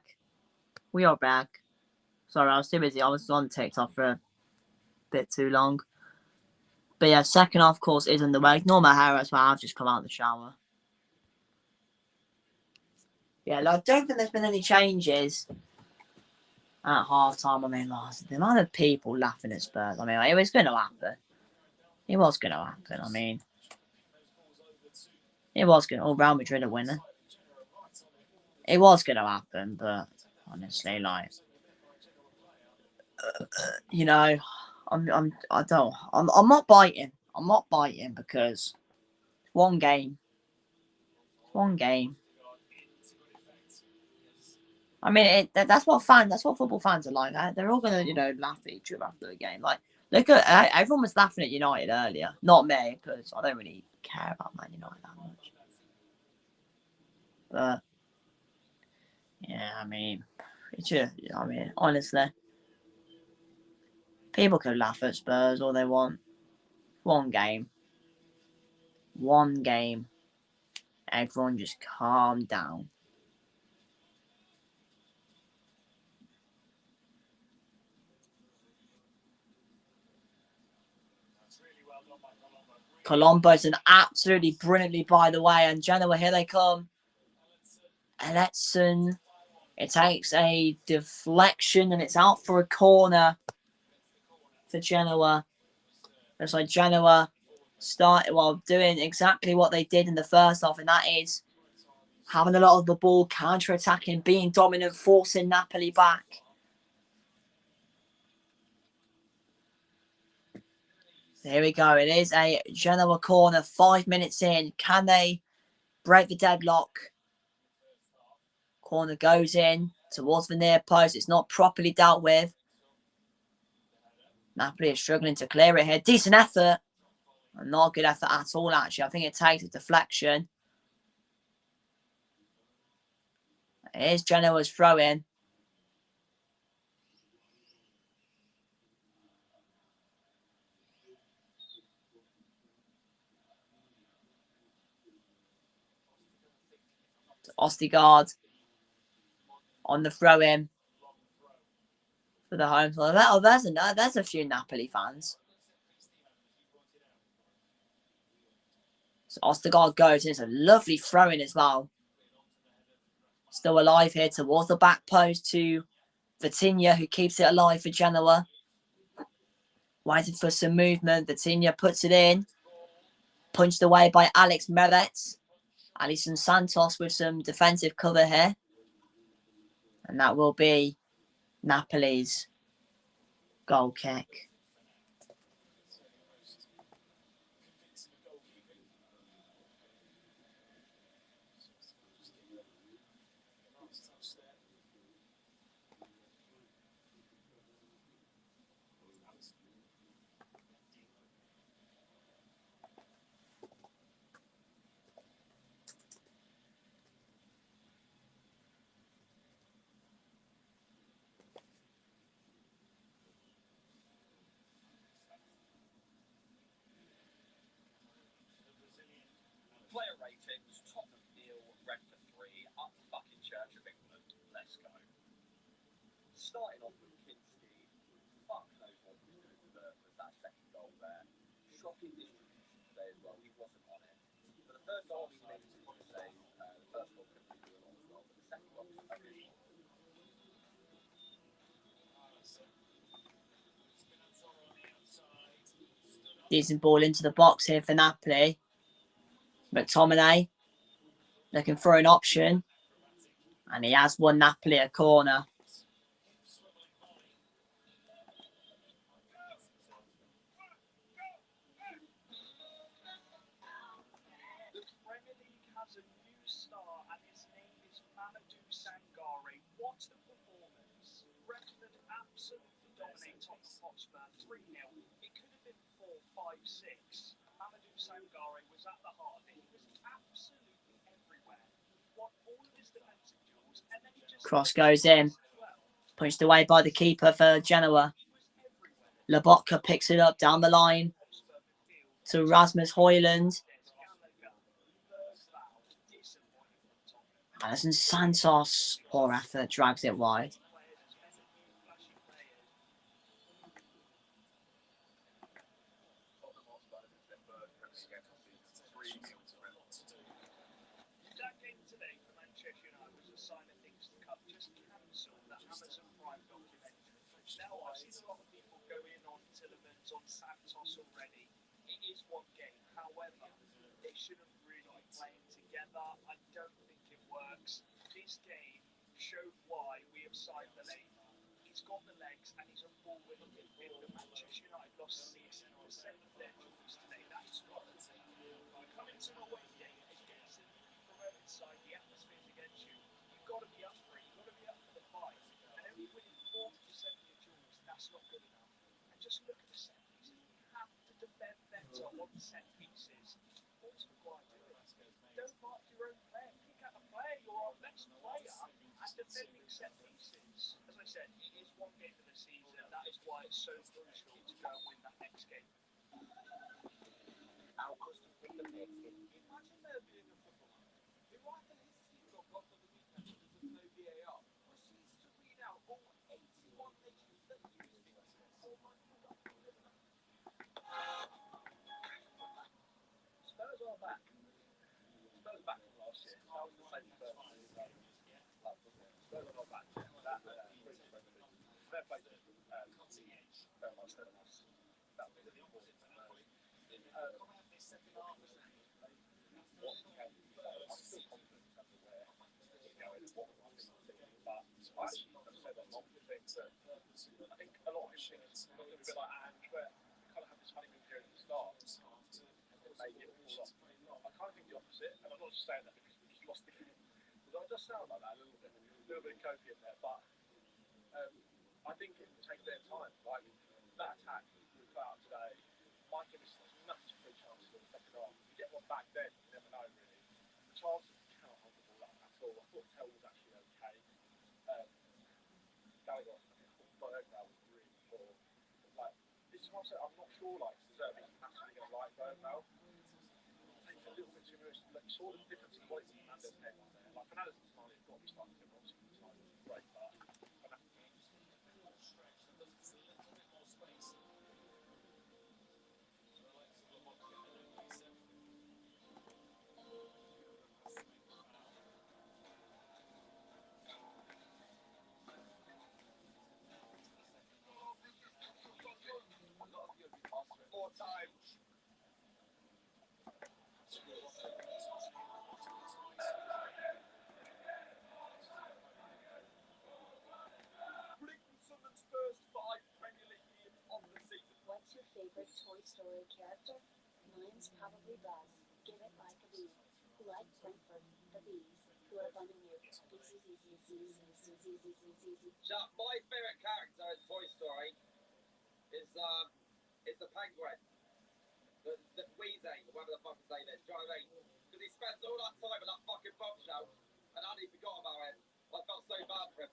We are back. Sorry, I was too busy. I was on TikTok for a bit too long. But yeah, second half, of course, is underway. Ignore my hair as well. I've just come out of the shower. Yeah, like, I don't think there's been any changes at half time. I mean, the amount of people laughing at Spurs. I mean, it was going to happen. It was going to happen. I mean, it was going to. Oh, Real Madrid are winning. It was going to happen, but honestly, like, you know, I'm not biting. I'm not biting because one game. I mean, that's what football fans are like. They're all gonna, laugh at each other after the game. Like, look at everyone was laughing at United earlier. Not me, because I don't really care about Man United that much. But yeah, I mean, honestly, people can laugh at Spurs all they want. One game. Everyone just calm down. Colombo's an absolutely brilliantly, by the way, and Genoa, here they come. Eletson. It takes a deflection and it's out for a corner for Genoa. Looks like Genoa started doing exactly what they did in the first half, and that is having a lot of the ball, counter-attacking, being dominant, forcing Napoli back. Here we go. It is a Genoa corner, 5 minutes in. Can they break the deadlock? Corner goes in towards the near post. It's not properly dealt with. Napoli is struggling to clear it here. Decent effort. Not a good effort at all, actually. I think it takes a deflection. Here's Genoa's throw in. Ostigard on the throw in for the home side. Oh, there's a few Napoli fans. So Ostigard goes in. It's a lovely throw in as well. Still alive here towards the back post to Vitinha, who keeps it alive for Genoa. Waiting for some movement. Vitinha puts it in. Punched away by Alex Meret. Alisson Santos with some defensive cover here. And that will be Napoli's goal kick. Player ratings, Tottenham nil, Brentford 3, up the fucking Church of England. Let's go. Starting off with Kinski, fuck knows what he was doing with that second goal there. Shocking distribution today as well. He wasn't on it. But the third goal, he made it to say the first goal couldn't really do a lot as well, but the second goal was abysmal. Decent ball into the box here for Napoli. McTominay looking for an option. And he has won Napoli a corner. The Premier League has a new star and his name is Mamadou Sangare. What a performance. Brentford absolutely dominate Tottenham Hotspur 3-0. It could have been 4-5-6. Mamadou Sangare was at the heart of it. He was absolutely everywhere. Won all of his defensive duels and then he just... Cross goes in. Punched away by the keeper for Genoa. Lobotka picks it up down the line to Rasmus Højlund. Alison Santos, poor effort, drags it wide. That game today for Manchester United was a sign of things to come. Just cancel that Amazon Prime documentary. Now, I've seen a lot of people go in on Tillemans, on Santos already. It is one game. However, they shouldn't really be playing together. I don't think it works. This game showed why we have signed the lane. He's got the legs and he's a ball-winning midfielder. Manchester United lost 60% of their duels today. That is what you come into an away game against a promoted side, the atmosphere's against you. You've got to be up for it. You've got to be up for the fight. And only winning 40% of your duels, that's not good enough. And just look at the set pieces. We have to defend better on set pieces. What's Maguire doing? Don't mark your own player. Pick out a player, your best player, and defending set pieces. As I said, it is one game of the season. That is why it's so crucial to go and win that next game. Imagine there being a footballer who either his team got blocked on the weekend because of no VAR, proceeds to read out all 81 nations that use it. Oh my God. Spurs are back. Spurs back from last year. That was the same Spurs as Spurs are not back. That fair play to fair much better than us. That was really important. I'm still confident in terms of where he's going and what we're doing. But I actually have said a lot of things that I think a lot of people think it's not going to be a bit like Ange, where we kind of have this honeymoon period at the start and then maybe it will fall off. I kind of think the opposite, and I'm not just saying that because we just lost the game. Because I just sound like that a little bit of cocky in there, but I think it will take a bit of time. Like that attack we put out today, might give us massive free chances in the second half. If you get one back then, you never know really. The chances cannot hold the ball up at all. I thought Tell was actually okay. Gallagher, Bergvall was really poor. Like this is what I'm saying. I'm not sure like Zerbi's massively going to like Bergvall. Takes a little bit too much. Like, you saw the difference in quality in Fernandes' head on there. Like Fernandes and Smiley have got to be starting to obviously Smiley was great, but more time. Predicting Sunderland's first 5 Premier League games of the season. What's your favorite Toy Story character? Mine's probably Buzz. Give it like a bee. Like Frankfurt, the bees who are bumming you. So my favourite character in Toy Story is the penguin, the Weezy, whatever the fuck his name is. Do you know what I mean? Because he spends all that time at that fucking bookshelf, and Annie forgot about him. I felt so bad for him.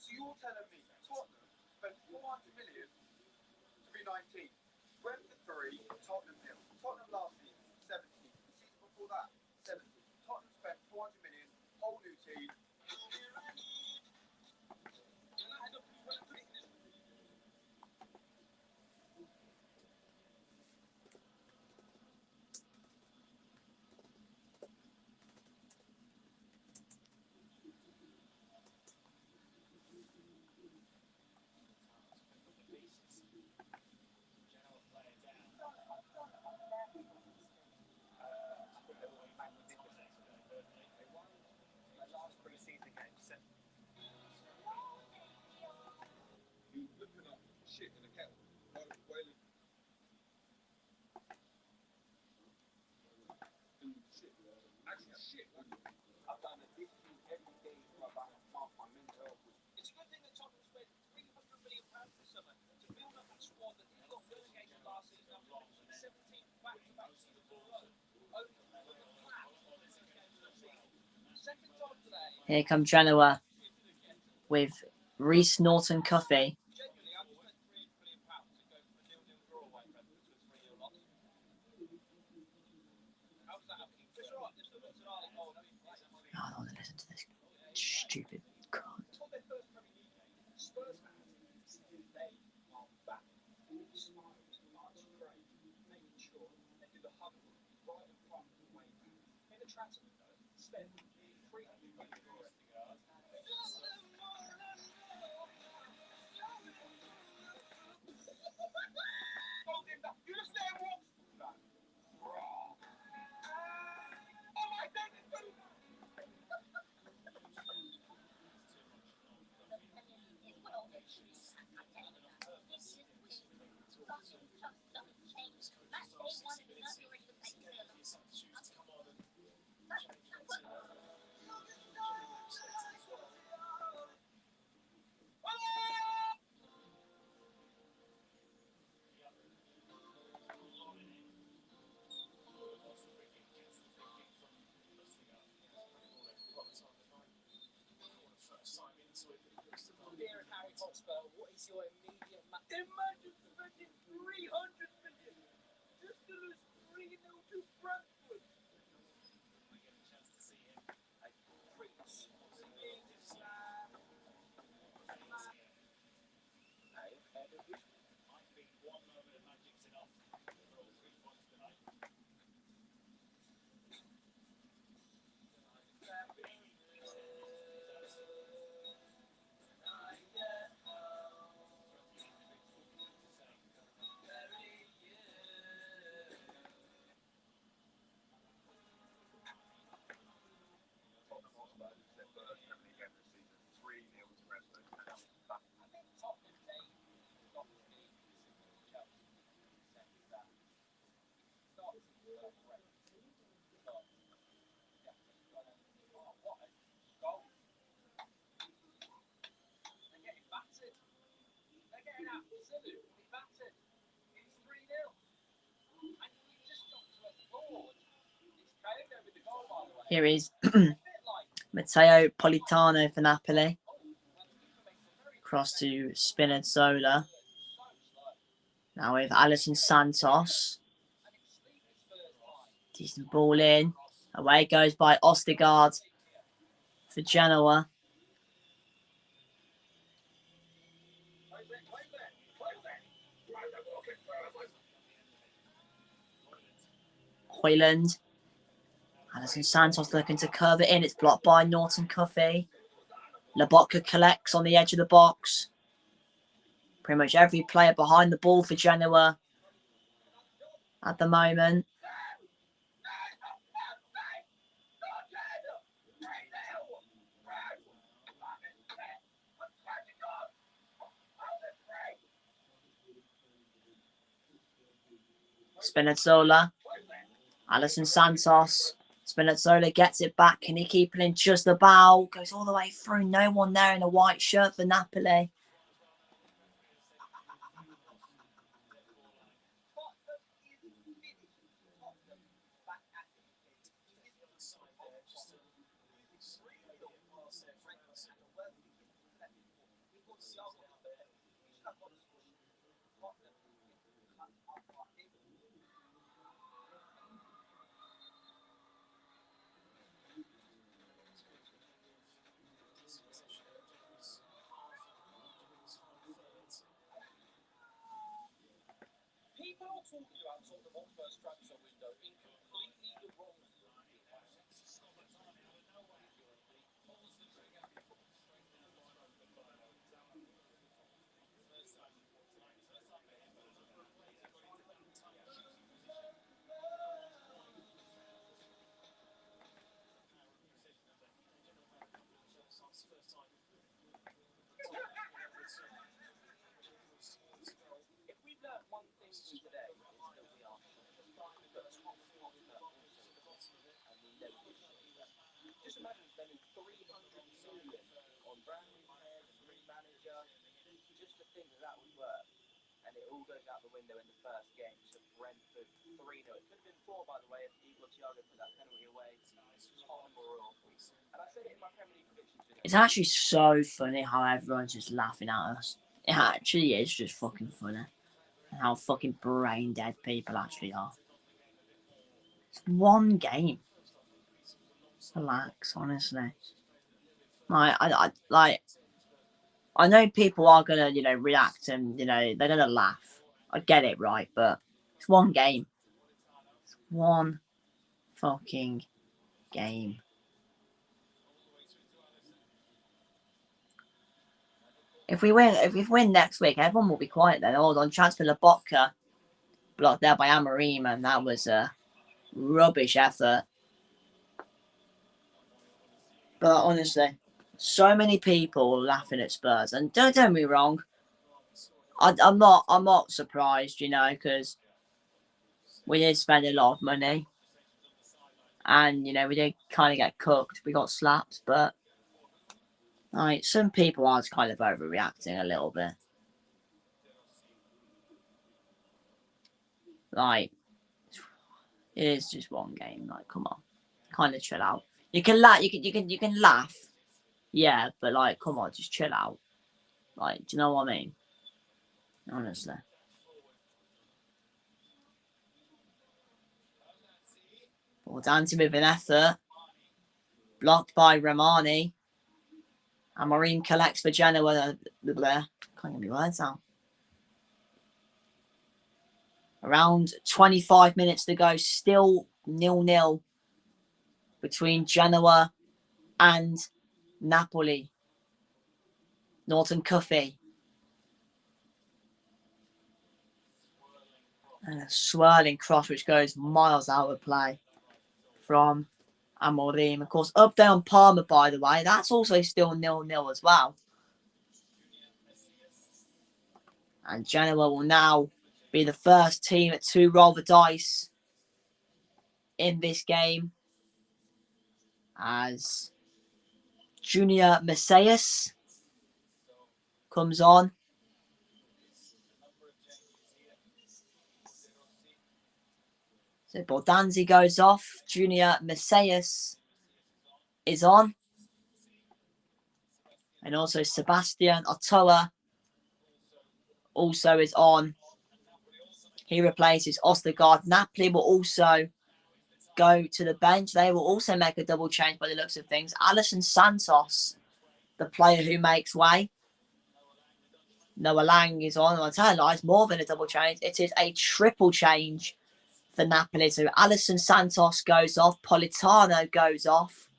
So you're telling me Tottenham spent 400 million to be 19. Brentford 3, Tottenham 0. Tottenham last season 70. The season before that 70. Tottenham spent 400 million, whole new team. You're looking up shit in a kettle. Wailing. Actually, shit. I've done a discipline every day for about a month. My mental health was. It's a good thing that Tottenham spent £300 million this summer to build up that squad that they got relegated last season after finishing 17th back-to-back seasons in a row. Only with a flat 6 games of the season. Here come Genoa with Reece Norton Cuffy. Genuinely, I just spent £3 million to go from a 0-0 draw away from to a 3-0 loss. How does that happen? It's all right. They've still got Tonali. Oh, no, he's playing. I don't want to listen to this stupid cunt. It's not their first Premier League game. Spurs fans, they are back. Smiles, Archie Craig, making sure they do the huddle right in front of the way back. In the transfer window, spend £300 million. You just let him walk. No. Oh my God, it's good. Dear Harry Hotspur, what is your immediate imagine spending 300 million just to lose 3-0 to Brentford. I get a chance to see him. A Prince. I think one moment of magic's enough for all 3 points tonight. Here is Matteo Politano for Napoli. Cross to Spinazzola. Now with Alisson Santos. Decent ball in. Away it goes by Ostergaard for Genoa. Hoyland. Alisson Santos looking to curve it in. It's blocked by Norton Cuffy. Lobotka collects on the edge of the box. Pretty much every player behind the ball for Genoa at the moment. Spinazzola. Alisson Santos. Spinazzola gets it back. Can he keep it in just about? Goes all the way through. No one there in a white shirt for Napoli. People are talking about Tottenham Hotspur's transfer window in completely the wrong way. If we've learned one thing from today, it's that we are and we never give it. Just imagine spending 300 million on brand new players, new manager, just to think that would work. And it all goes out the window in the first game. So Brentford 3-0. It could have been 4, by the way, if Igor Thiago put that penalty away. Tottenham were awful. It's actually so funny how everyone's just laughing at us. It actually is just fucking funny. And how fucking brain dead people actually are. It's one game. Relax, honestly. I know people are gonna, react and, they're gonna laugh. I get it, right? But it's one game. It's one fucking game. If we win next week, everyone will be quiet then. Hold on, transfer Lobotka, blocked there by Amorim, and that was a rubbish effort. But honestly, so many people laughing at Spurs, and don't get me wrong, I'm not surprised, because we did spend a lot of money, and we did kind of get cooked. We got slapped, but like some people are kind of overreacting a little bit. Like it is just one game. Like come on, kind of chill out. You can laugh. You can laugh. Yeah, but like come on, just chill out. Like, do you know what I mean? Honestly. Well, Dante with an effort. Blocked by Romani. And Marine collects for Genoa. Can't get my words out. Around 25 minutes to go. Still 0-0 between Genoa and Napoli. Norton Cuffy. And a swirling cross which goes miles out of play from Amorim. Of course, up there on Parma, by the way. That's also still 0-0 as well. And Genoa will now be the first team to roll the dice in this game. As Junior Messias comes on. So Bordanzi goes off. Junior Messias is on. And also Sebastian Otoa also is on. He replaces Ostergaard. Napoli will also go to the bench. They will also make a double change by the looks of things. Alisson Santos, the player who makes way. Noah Lang is on. I tell you, it's more than a double change. It is a triple change for Napoli. So Alisson Santos goes off. Politano goes off.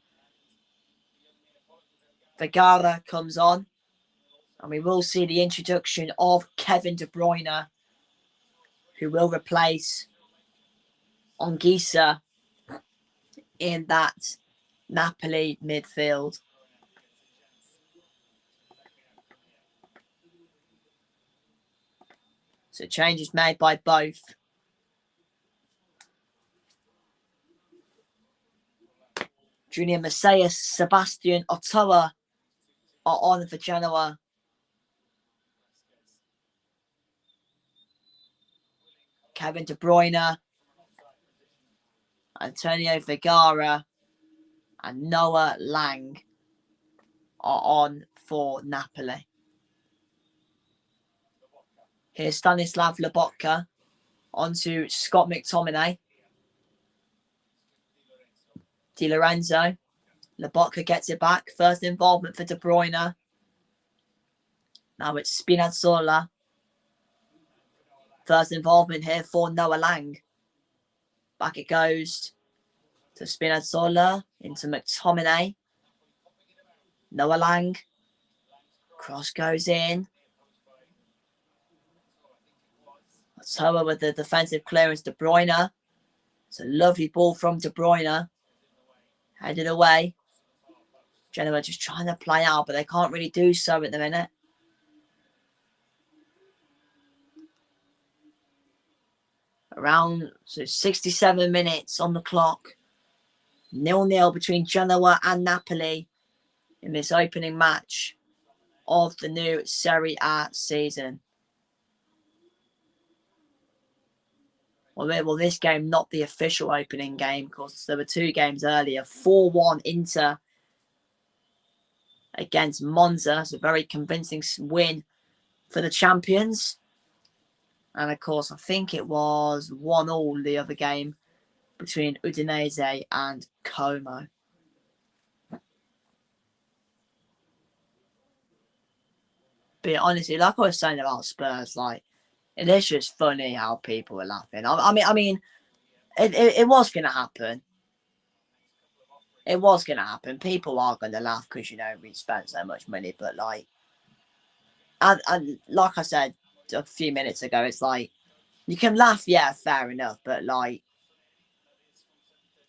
Vergara comes on. And we will see the introduction of Kevin De Bruyne, who will replace Anguissa in that Napoli midfield. So changes made by both. Junior Messias, Sebastian Otoa are on for Genoa. Kevin De Bruyne, Antonio Vergara, and Noah Lang are on for Napoli. Here's Stanislav Lobotka onto Scott McTominay. Di Lorenzo. Lobotka gets it back. First involvement for De Bruyne. Now it's Spinazzola. First involvement here for Noah Lang. Back it goes to Spinazzola into McTominay. Noah Lang. Cross goes in. Otoa with the defensive clearance. De Bruyne. It's a lovely ball from De Bruyne. Headed away. Genoa just trying to play out, but they can't really do so at the minute. Around 67 minutes on the clock. 0-0 between Genoa and Napoli in this opening match of the new Serie A season. Well, this game not the official opening game because there were two games earlier. 4-1 Inter against Monza. It's a very convincing win for the champions. And of course, I think it was 1-1 the other game between Udinese and Como. But honestly, like I was saying about Spurs, like, it is just funny how people are laughing. I mean, it was going to happen. It was going to happen. People are going to laugh because, you know, we spent so much money. But, like, and like I said a few minutes ago, it's like, you can laugh, yeah, fair enough. But, like,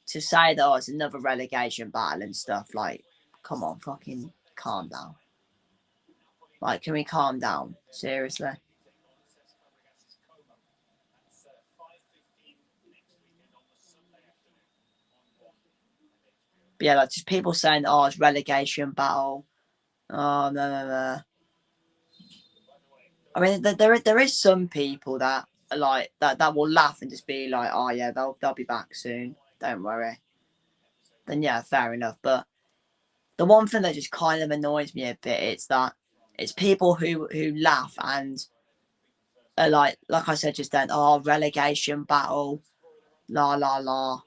to say that, oh, it's another relegation battle and stuff, like, come on, fucking calm down. Like, can we calm down? Seriously? But yeah, like, just people saying, oh, it's relegation battle. Oh, no. I mean, there is some people that are like that will laugh and just be like, oh yeah, they'll be back soon. Don't worry. Then yeah, fair enough. But the one thing that just kind of annoys me a bit is that it's people who laugh and are like I said just then, oh, relegation battle, la la la.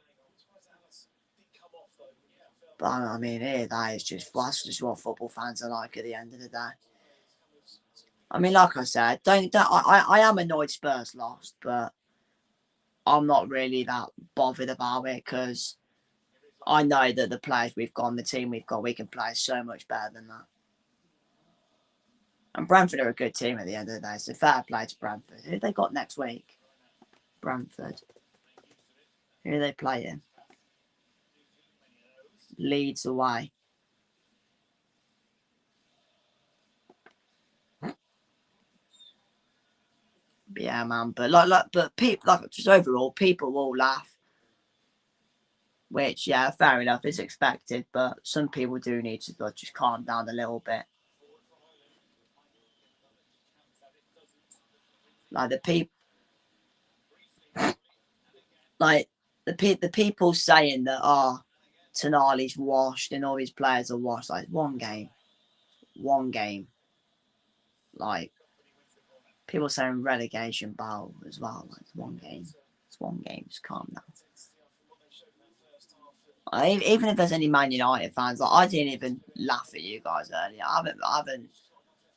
But I mean, that's just what football fans are like at the end of the day. I mean, like I said, I am annoyed Spurs lost, but I'm not really that bothered about it because I know that the players we've got, the team we've got, we can play so much better than that. And Brentford are a good team at the end of the day, so fair play to Brentford. Who they got next week? Brentford. Who are they playing? Leeds away. Yeah, man. But just overall, people will laugh. Which, yeah, fair enough, is expected. But some people do need to just calm down a little bit. Like the people, the people saying that, oh, Tonali's washed and all these players are washed. Like one game. Like people saying relegation battle as well. Like it's one game. Just calm down. Even if there's any Man United fans, like I didn't even laugh at you guys earlier. I haven't.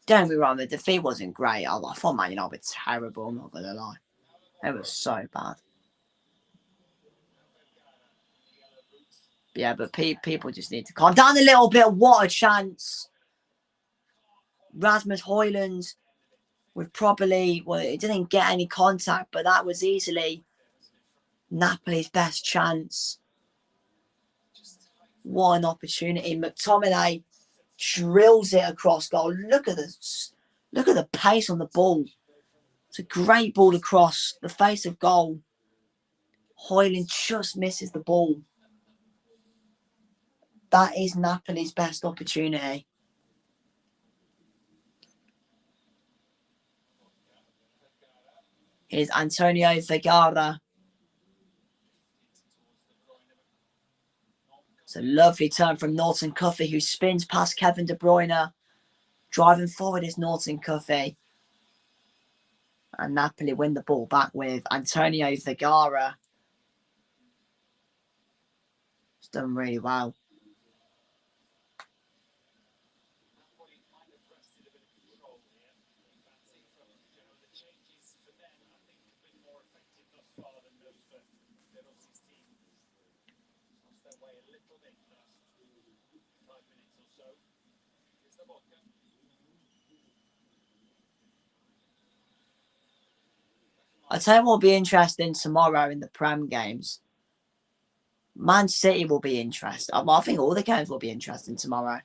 Don't be wrong. The defeat wasn't great. I thought Man United were terrible. I'm not gonna lie. It was so bad. Yeah, but people just need to calm down a little bit. What a chance. Rasmus Højlund with it didn't get any contact, but that was easily Napoli's best chance. What an opportunity. McTominay drills it across goal. Look at the pace on the ball. It's a great ball across the face of goal. Højlund just misses the ball. That is Napoli's best opportunity. Here's Antonio Vergara. It's a lovely turn from Norton Cuffy, who spins past Kevin De Bruyne. Driving forward is Norton Cuffy. And Napoli win the ball back with Antonio Vergara. It's done really well. I'll tell you what will be interesting tomorrow in the Prem games. Man City will be interesting. I think all the games will be interesting tomorrow.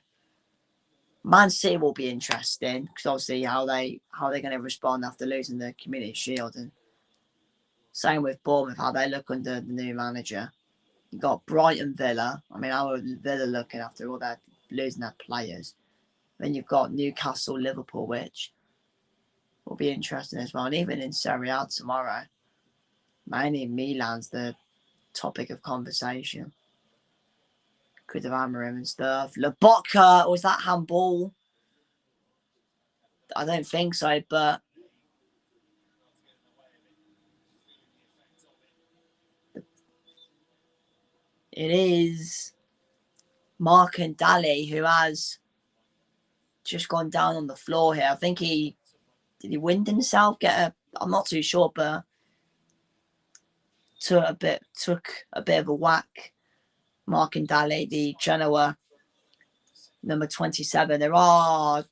Man City will be interesting because obviously how they're going to respond after losing the Community Shield, and same with Bournemouth, how they look under the new manager. You got Brighton Villa. I mean, how are Villa looking after all that losing their players? Then you've got Newcastle, Liverpool, which will be interesting as well. And even in Serie A tomorrow, mainly Milan's the topic of conversation. Could have hammer him and stuff. Lobotka, was that handball? I don't think so, but it is Mark and Daly who has just gone down on the floor here. I think did he wind himself? I'm not too sure, but took a bit of a whack. Mark and Daly, the Genoa number 27. There are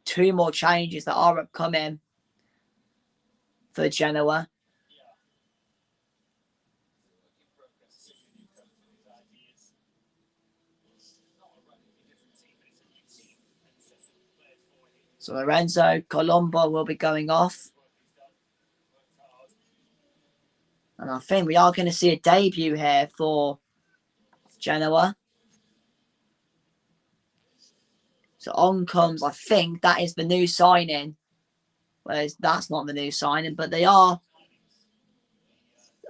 2 more changes that are upcoming for Genoa. So Lorenzo Colombo will be going off. And I think we are going to see a debut here for Genoa. So on comes, I think that is the new signing. Well, that's not the new signing, but they are.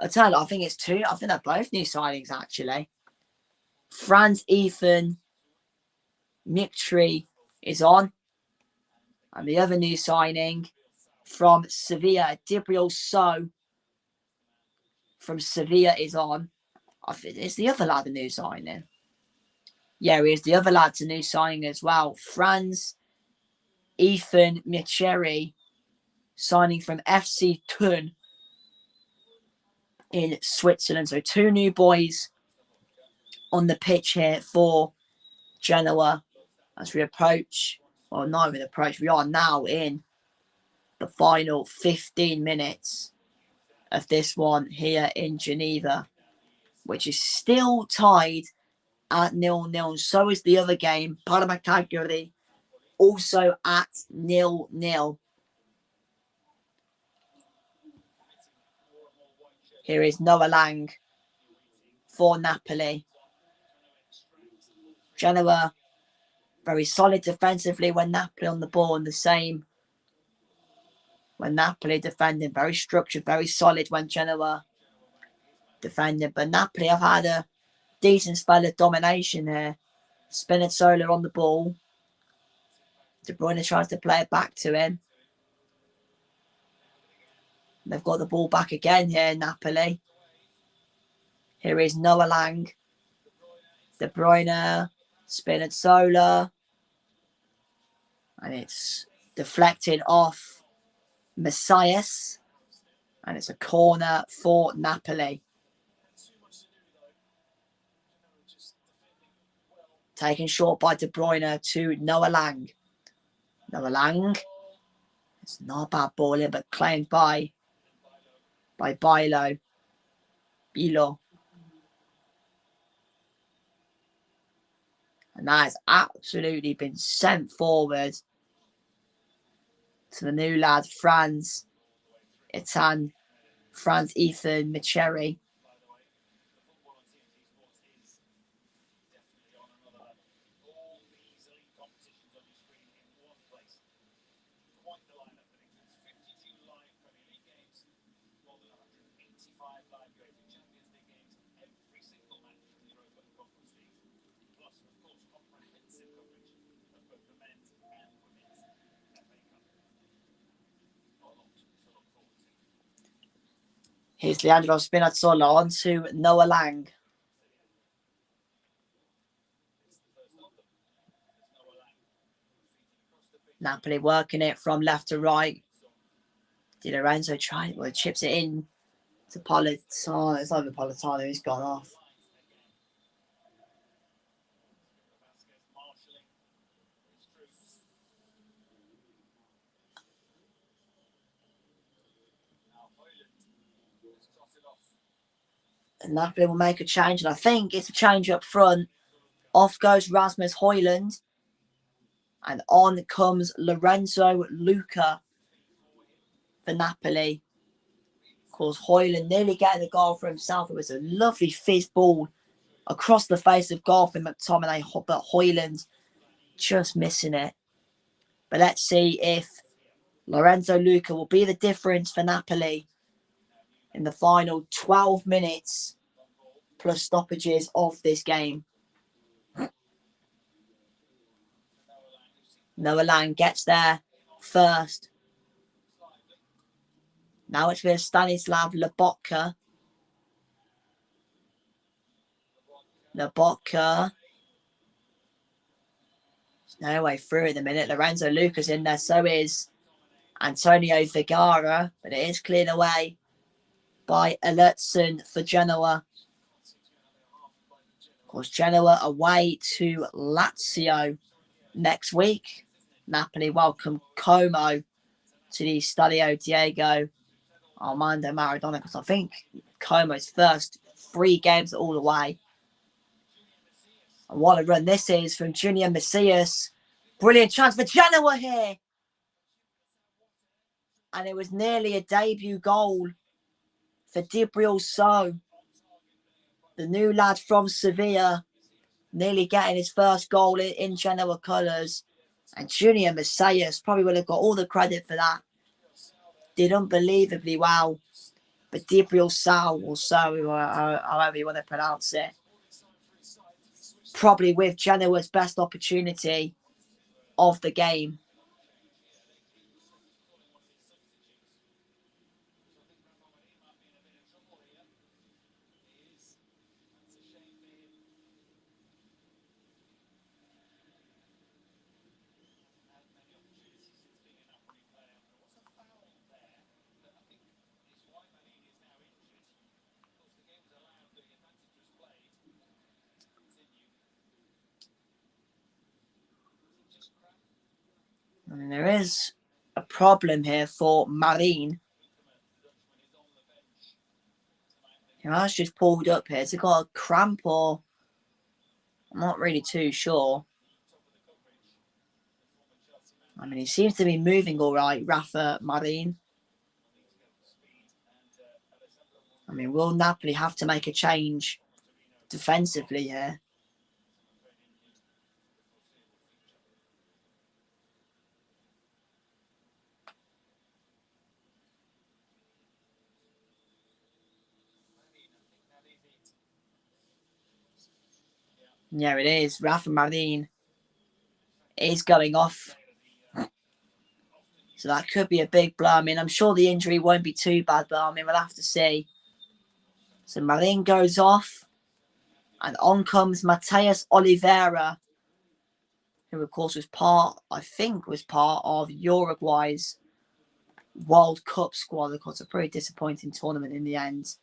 I tell you, I think it's 2. I think they're both new signings, actually. Franz Ethan Mictri is on. And the other new signing from Sevilla, Dibriel So from Sevilla is on. I think it's the other lad a new signing. Yeah, he is. The other lad's a new signing as well. Franz Ethan Mictri signing from FC Thun in Switzerland. So 2 new boys on the pitch here for Genoa as we approach. Well, not even approach. We are now in the final 15 minutes of this one here in Geneva, which is still tied at 0-0. So is the other game, Parma Cagliari, also at 0-0. Here is Noah Lang for Napoli. Genoa, very solid defensively when Napoli on the ball, and the same when Napoli defending. Very structured, very solid when Genoa defending. But Napoli have had a decent spell of domination here. Spinazzola on the ball. De Bruyne tries to play it back to him. They've got the ball back again here, Napoli. Here is Noah Lang. De Bruyne, Spinazzola. And it's deflected off Messias. And it's a corner for Napoli. Taken short by De Bruyne to Noah Lang. Noah Lang. It's not a bad ball in, but claimed by Bilo. And that has absolutely been sent forward to the new lad, Franz Ethan Mictri. Here's Leandro Spinazzola on to Noah Lang. Napoli working it from left to right. Di Lorenzo chips it in to Politano. It's not even Politano, he's gone off. And Napoli will make a change, and I think it's a change up front. Off goes Rasmus Højlund. And on comes Lorenzo Luca for Napoli. Of course, Højlund nearly getting the goal for himself. It was a lovely fizz ball across the face of goal for McTominay, but Højlund just missing it. But let's see if Lorenzo Luca will be the difference for Napoli in the final 12 minutes plus stoppages of this game. Noah Lang gets there first. Now it's with Stanislav Lobotka. Lobotka. No way through at the minute. Lorenzo Lucas in there. So is Antonio Vergara. But it is cleared away by Alertson for Genoa. Of course, Genoa away to Lazio next week. Napoli welcome Como to the Stadio Diego Armando Maradona, because I think Como's first 3 games are all away. And what a run this is from Junior Macias. Brilliant chance for Genoa here. And it was nearly a debut goal for Dibril So, the new lad from Sevilla, nearly getting his first goal in Genoa colours. And Junior Macias probably would have got all the credit for that. Did unbelievably well. But Dibril So, or So, however you want to pronounce it, probably with Genoa's best opportunity of the game. And there is a problem here for Marine. He has just pulled up here. Has he got a cramp or... I'm not really too sure. I mean, he seems to be moving all right, Rafa Marine. I mean, will Napoli have to make a change defensively here? Yeah, it is. Rafa Marine is going off. So that could be a big blow. I mean, I'm sure the injury won't be too bad, but I mean, we'll have to see. So Marine goes off. And on comes Mateus Oliveira, who of course was part of Uruguay's World Cup squad. Of course, a pretty disappointing tournament in the end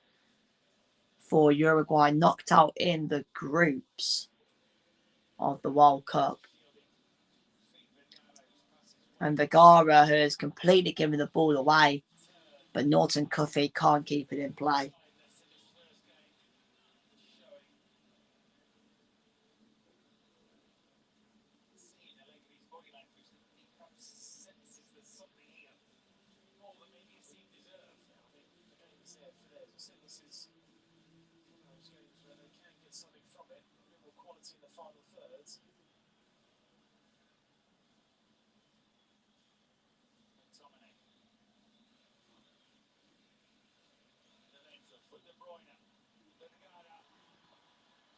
for Uruguay, knocked out in the groups of the World Cup. And Vergara has completely given the ball away, but Norton Cuffy can't keep it in play.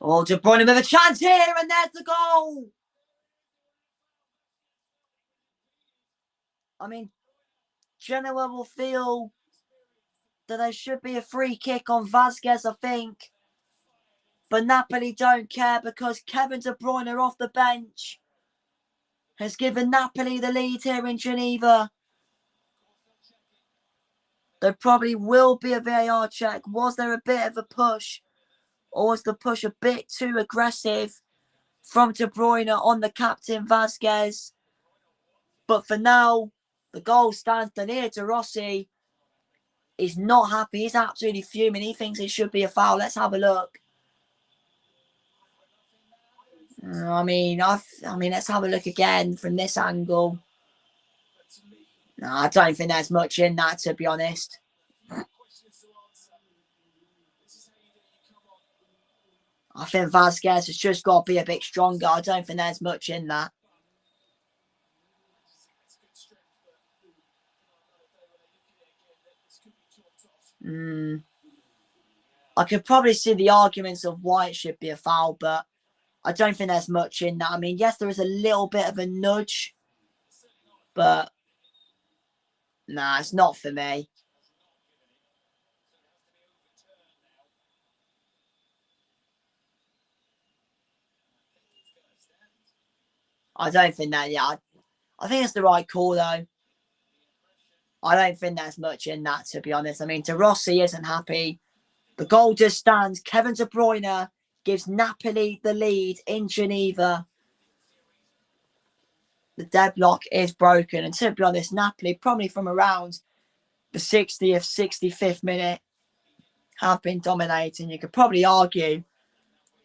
Oh, De Bruyne with a chance here, and there's the goal. I mean, Genoa will feel that there should be a free kick on Vasquez, I think. But Napoli don't care because Kevin De Bruyne off the bench has given Napoli the lead here in Geneva. There probably will be a VAR check. Was there a bit of a push? Or was the push a bit too aggressive from De Bruyne on the captain Vasquez? But for now, the goal stands. Danilo De Rossi is not happy. He's absolutely fuming. He thinks it should be a foul. Let's have a look. I mean, let's have a look again from this angle. No, I don't think there's much in that, to be honest. I think Vasquez has just got to be a bit stronger. I don't think there's much in that. I could probably see the arguments of why it should be a foul, but I don't think there's much in that. I mean, yes, there is a little bit of a nudge But nah, it's not for me. I don't think that, yeah. I think it's the right call, though. I don't think there's much in that, to be honest. I mean, De Rossi isn't happy. The goal just stands. Kevin De Bruyne gives Napoli the lead in Geneva. The deadlock is broken. And to be honest, Napoli, probably from around the 60th, 65th minute, have been dominating. You could probably argue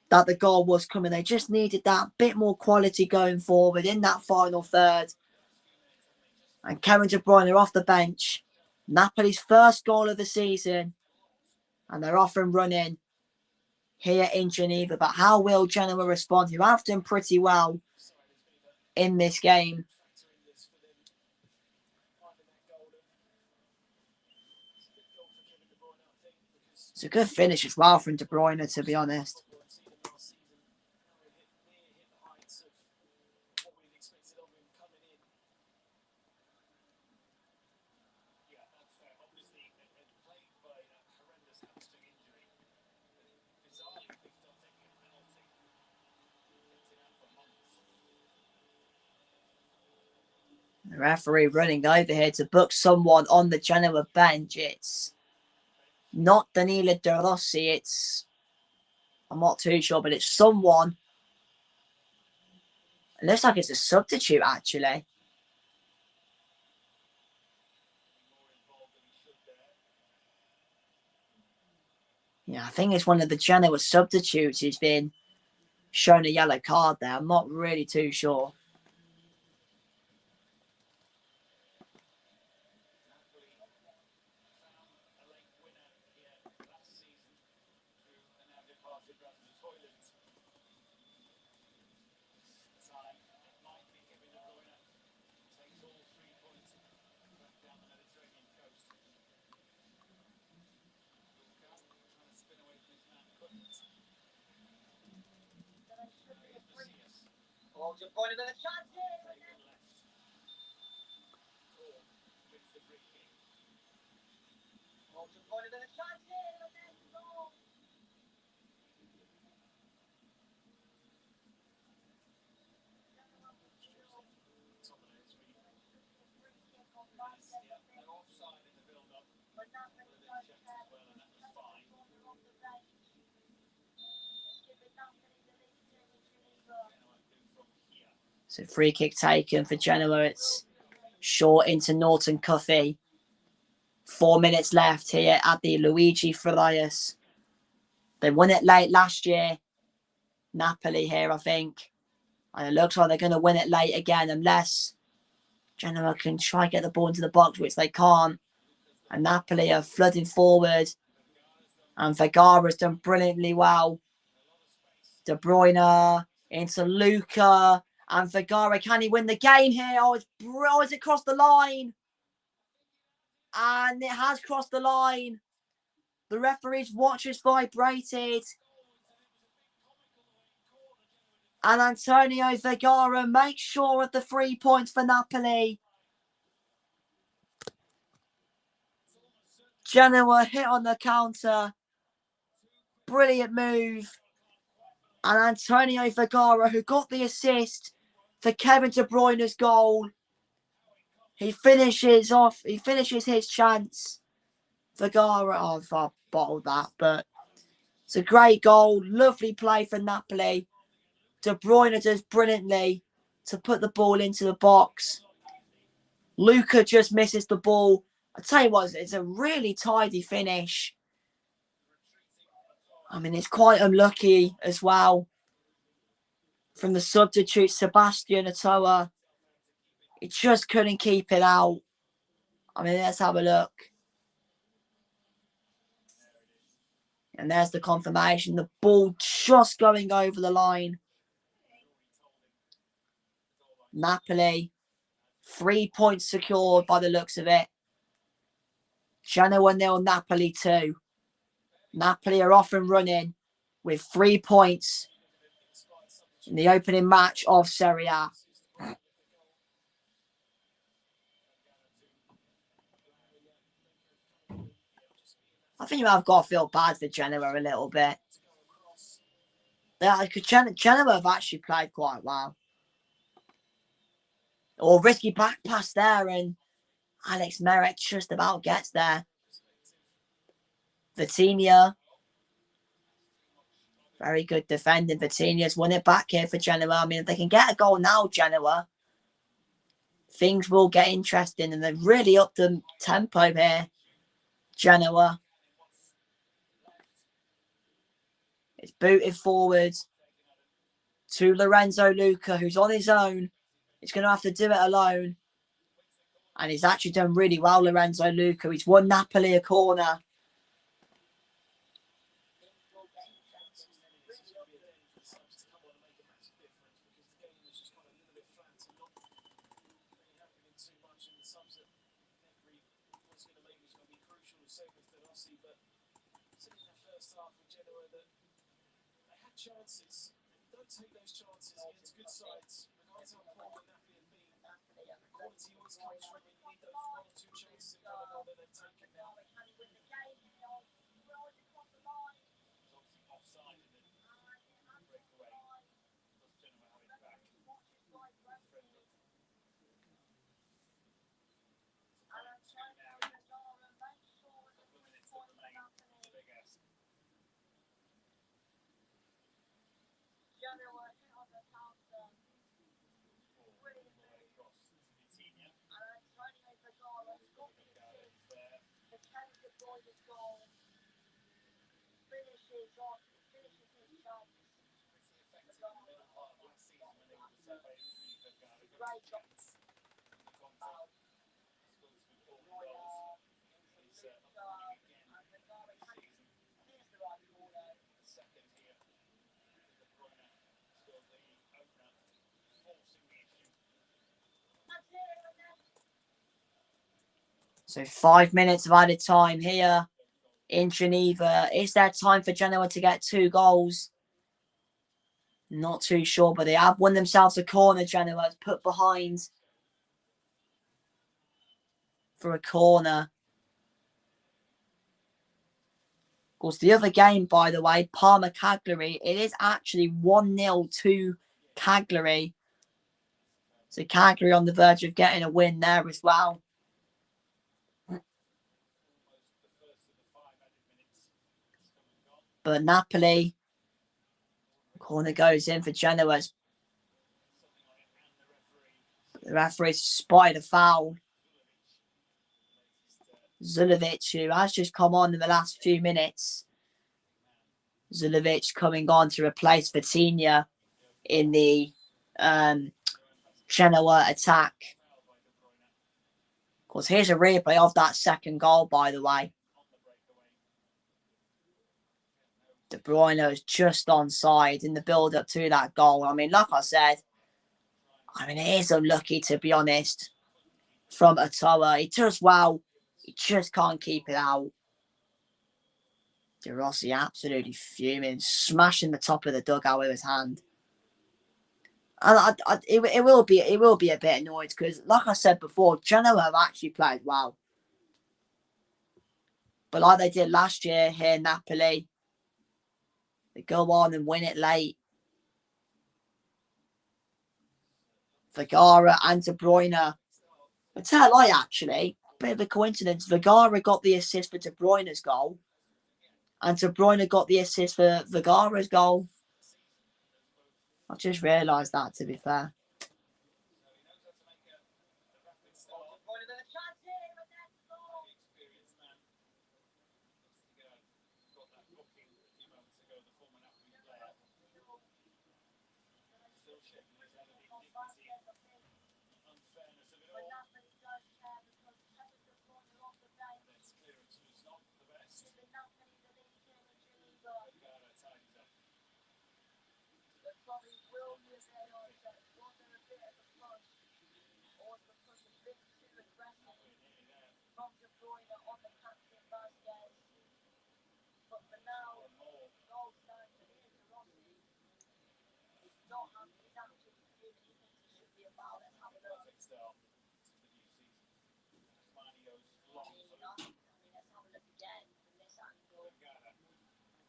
that the goal was coming. They just needed that bit more quality going forward in that final third. And Kevin De Bruyne off the bench. Napoli's first goal of the season. And they're off and running here in Geneva. But how will Genoa respond? Who have done pretty well in this game. It's a good finish as well from De Bruyne, to be honest. The referee running over here to book someone on the Genoa bench. It's not Danilo De Rossi. I'm not too sure, but it's someone. It looks like it's a substitute, actually. Yeah, I think it's one of the Genoa substitutes who's been shown a yellow card there. I'm not really too sure. So free kick taken for Genoa. It's short into Norton Cuffy. 4 minutes left here at the Luigi Farias. They won it late last year. Napoli here, I think. And it looks like they're going to win it late again unless Genoa can try and get the ball into the box, which they can't. And Napoli are flooding forward. And Vergara's done brilliantly well. De Bruyne into Luca. And Vergara, can he win the game here? Oh, it's across the line. And it has crossed the line. The referee's watch has vibrated. And Antonio Vergara makes sure of the 3 points for Napoli. Genoa hit on the counter. Brilliant move. And Antonio Vergara, who got the assist for Kevin De Bruyne's goal. He finishes his chance. Vergara, I bottled that, but it's a great goal. Lovely play for Napoli. De Bruyne does brilliantly to put the ball into the box. Luca just misses the ball. I tell you what, it's a really tidy finish. I mean, it's quite unlucky as well. From the substitute, Sebastian Atoa. He just couldn't keep it out. I mean, let's have a look. And there's the confirmation. The ball just going over the line. Napoli. 3 points secured by the looks of it. Genoa 0, Napoli 2. Napoli are off and running with 3 points in the opening match of Serie A. I think you have got to feel bad for Genoa a little bit. Yeah, Genoa have actually played quite well. Or risky back pass there, and Alex Merrick just about gets there. Vitinha. Very good defending. Vitinha's won it back here for Genoa. I mean, if they can get a goal now, Genoa, things will get interesting, and they've really upped the tempo here. Genoa. It's booted forward to Lorenzo Luca, who's on his own. He's going to have to do it alone. And he's actually done really well, Lorenzo Luca. He's won Napoli a corner. Chances. Don't take those chances against good sides. Regards how poor Napoli have been. Quality always comes from when you need those 1 or 2 chances in front of goal that they've taken now. Offside in the breakaway. Does Genoa have it back? So 5 minutes of added time here in Geneva. Is there time for Genoa to get 2 goals? Not too sure, but they have won themselves a corner. Genoa put behind for a corner. Of course, the other game, by the way, Parma-Cagliari, it is actually 1-0 to Cagliari. So Cagliari on the verge of getting a win there as well. But Napoli, corner goes in for Genoa. The referee's spotted a foul. Zulovic, who has just come on in the last few minutes. Zulovic coming on to replace Vitinha in the Genoa attack. Of course, here's a replay of that second goal, by the way. De Bruyne is just onside in the build-up to that goal. I mean, like I said, it is unlucky, to be honest, from Ottawa. He does well. He just can't keep it out. De Rossi absolutely fuming, smashing the top of the dugout with his hand. And it will be a bit annoyed because, like I said before, Genoa have actually played well. But like they did last year here in Napoli, they go on and win it late. Vergara and De Bruyne. I tell a lie, actually. Bit of a coincidence. Vergara got the assist for De Bruyne's goal. And De Bruyne got the assist for Vergara's goal. I just realised that, to be fair.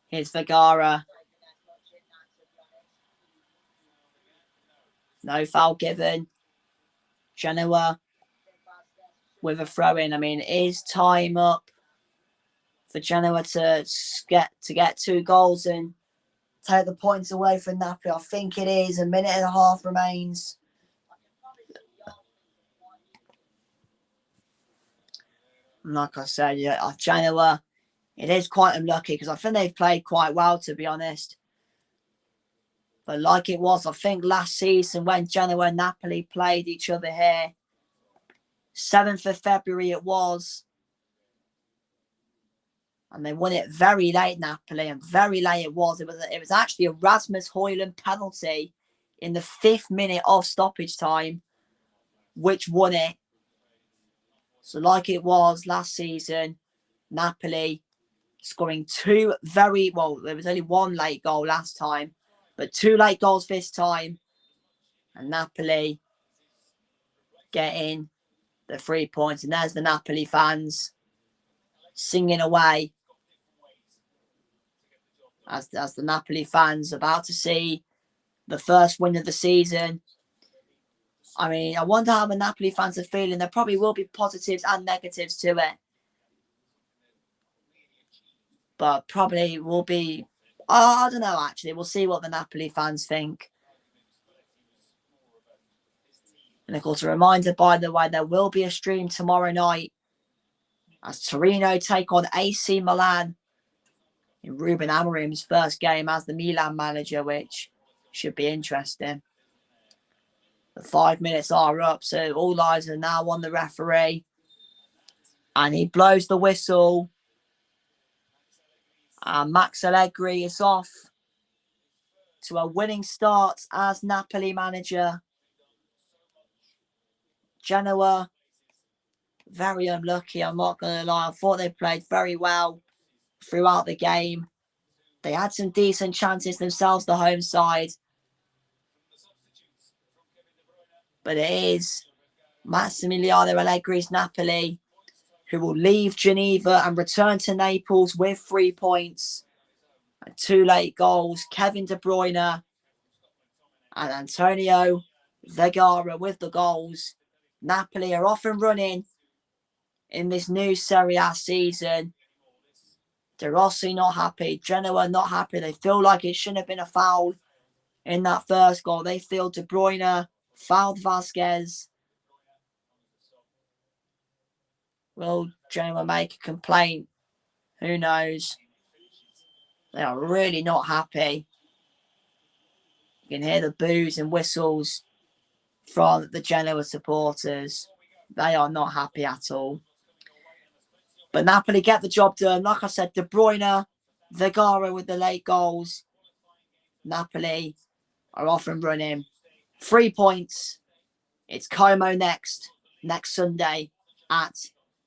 Here's Vergara. No foul given. Genoa with a throw in. I mean, is time up for Genoa to get 2 goals and take the points away from Napoli? I think it is. A minute and a half remains. And like I said, yeah, Genoa, it is quite unlucky because I think they've played quite well, to be honest. But like it was, I think, last season when Genoa and Napoli played each other here, 7th of February it was. And they won it very late, Napoli, and very late it was. It was actually a Rasmus Højlund penalty in the 5th minute of stoppage time, which won it. So like it was last season, Napoli scoring 2 very, well, there was only 1 late goal last time, but 2 late goals this time. And Napoli getting the 3 points. And there's the Napoli fans singing away as the Napoli fans about to see the first win of the season. I mean, I wonder how the Napoli fans are feeling. There probably will be positives and negatives to it. But probably will be, I don't know, actually. We'll see what the Napoli fans think. And of course, a reminder, by the way, there will be a stream tomorrow night as Torino take on AC Milan in Ruben Amorim's first game as the Milan manager, which should be interesting. The 5 minutes are up, so all eyes are now on the referee. And he blows the whistle. And Max Allegri is off to a winning start as Napoli manager. Genoa, very unlucky, I'm not going to lie. I thought they played very well throughout the game. They had some decent chances themselves, the home side. But it is Massimiliano Allegri's Napoli who will leave Geneva and return to Naples with 3 points and 2 late goals. Kevin De Bruyne and Antonio Vergara with the goals. Napoli are off and running in this new Serie A season. De Rossi not happy. Genoa not happy. They feel like it shouldn't have been a foul in that first goal. They feel De Bruyne fouled Vasquez. Will Genoa make a complaint? Who knows? They are really not happy. You can hear the boos and whistles from the Genoa supporters. They are not happy at all. But Napoli get the job done. Like I said, De Bruyne, Vergara with the late goals. Napoli are off and running. 3 points. It's Como next Sunday at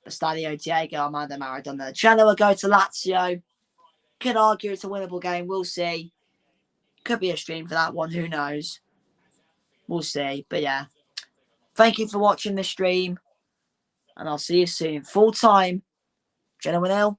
the Stadio Diego Armando Maradona. Genoa go to Lazio. Could argue it's a winnable game. We'll see. Could be a stream for that one. Who knows? We'll see. But yeah. Thank you for watching this stream. And I'll see you soon. Full time. Genoa 0.